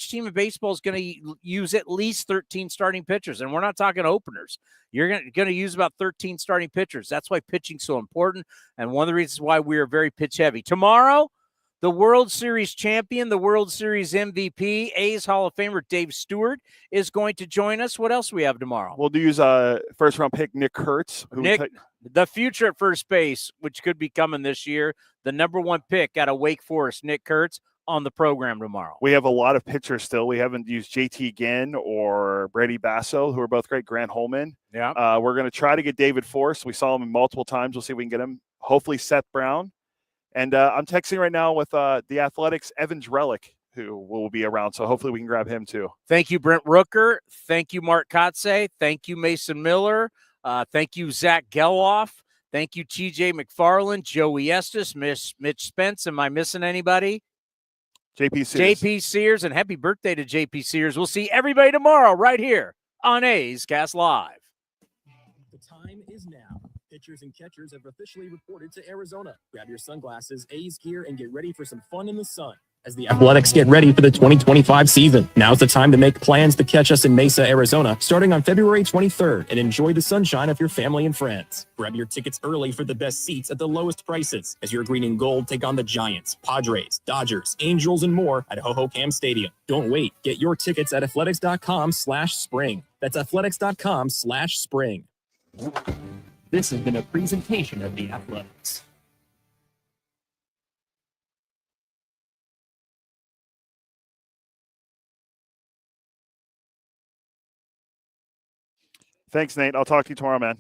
team of baseball is going to use at least 13 starting pitchers, and we're not talking openers. You're going to use about 13 starting pitchers. That's why pitching's so important, and one of the reasons why we are very pitch heavy. Tomorrow, the World Series champion, the World Series MVP, A's Hall of Famer Dave Stewart is going to join us. What else do we have tomorrow? We'll use first-round pick Nick Kurtz. The future at first base, which could be coming this year, the number 1 pick out of Wake Forest, Nick Kurtz, on the program tomorrow. We have a lot of pitchers still. We haven't used JT Ginn or Brady Basso, who are both great. Grant Holman. Yeah. We're going to try to get David Force. We saw him multiple times. We'll see if we can get him. Hopefully Seth Brown. And I'm texting right now with the Athletics' Evans Relic, who will be around. So hopefully we can grab him too. Thank you, Brent Rooker. Thank you, Mark Kotsay. Thank you, Mason Miller. Thank you, Zack Gelof. Thank you, TJ McFarland, Joey Estes, Mitch Spence. Am I missing anybody? JP Sears. JP Sears, and happy birthday to JP Sears. We'll see everybody tomorrow right here on A's Cast Live. The time is now. Pitchers and catchers have officially reported to Arizona. Grab your sunglasses, A's gear, and get ready for some fun in the sun as the Athletics get ready for the 2025 season. Now's the time to make plans to catch us in Mesa, Arizona, starting on February 23rd, and enjoy the sunshine of your family and friends. Grab your tickets early for the best seats at the lowest prices as your green and gold take on the Giants, Padres, Dodgers, Angels, and more at Ho-Ho-Cam Stadium. Don't wait. Get your tickets at athletics.com/spring. That's athletics.com/spring. This has been a presentation of the Athletics. Thanks, Nate. I'll talk to you tomorrow, man.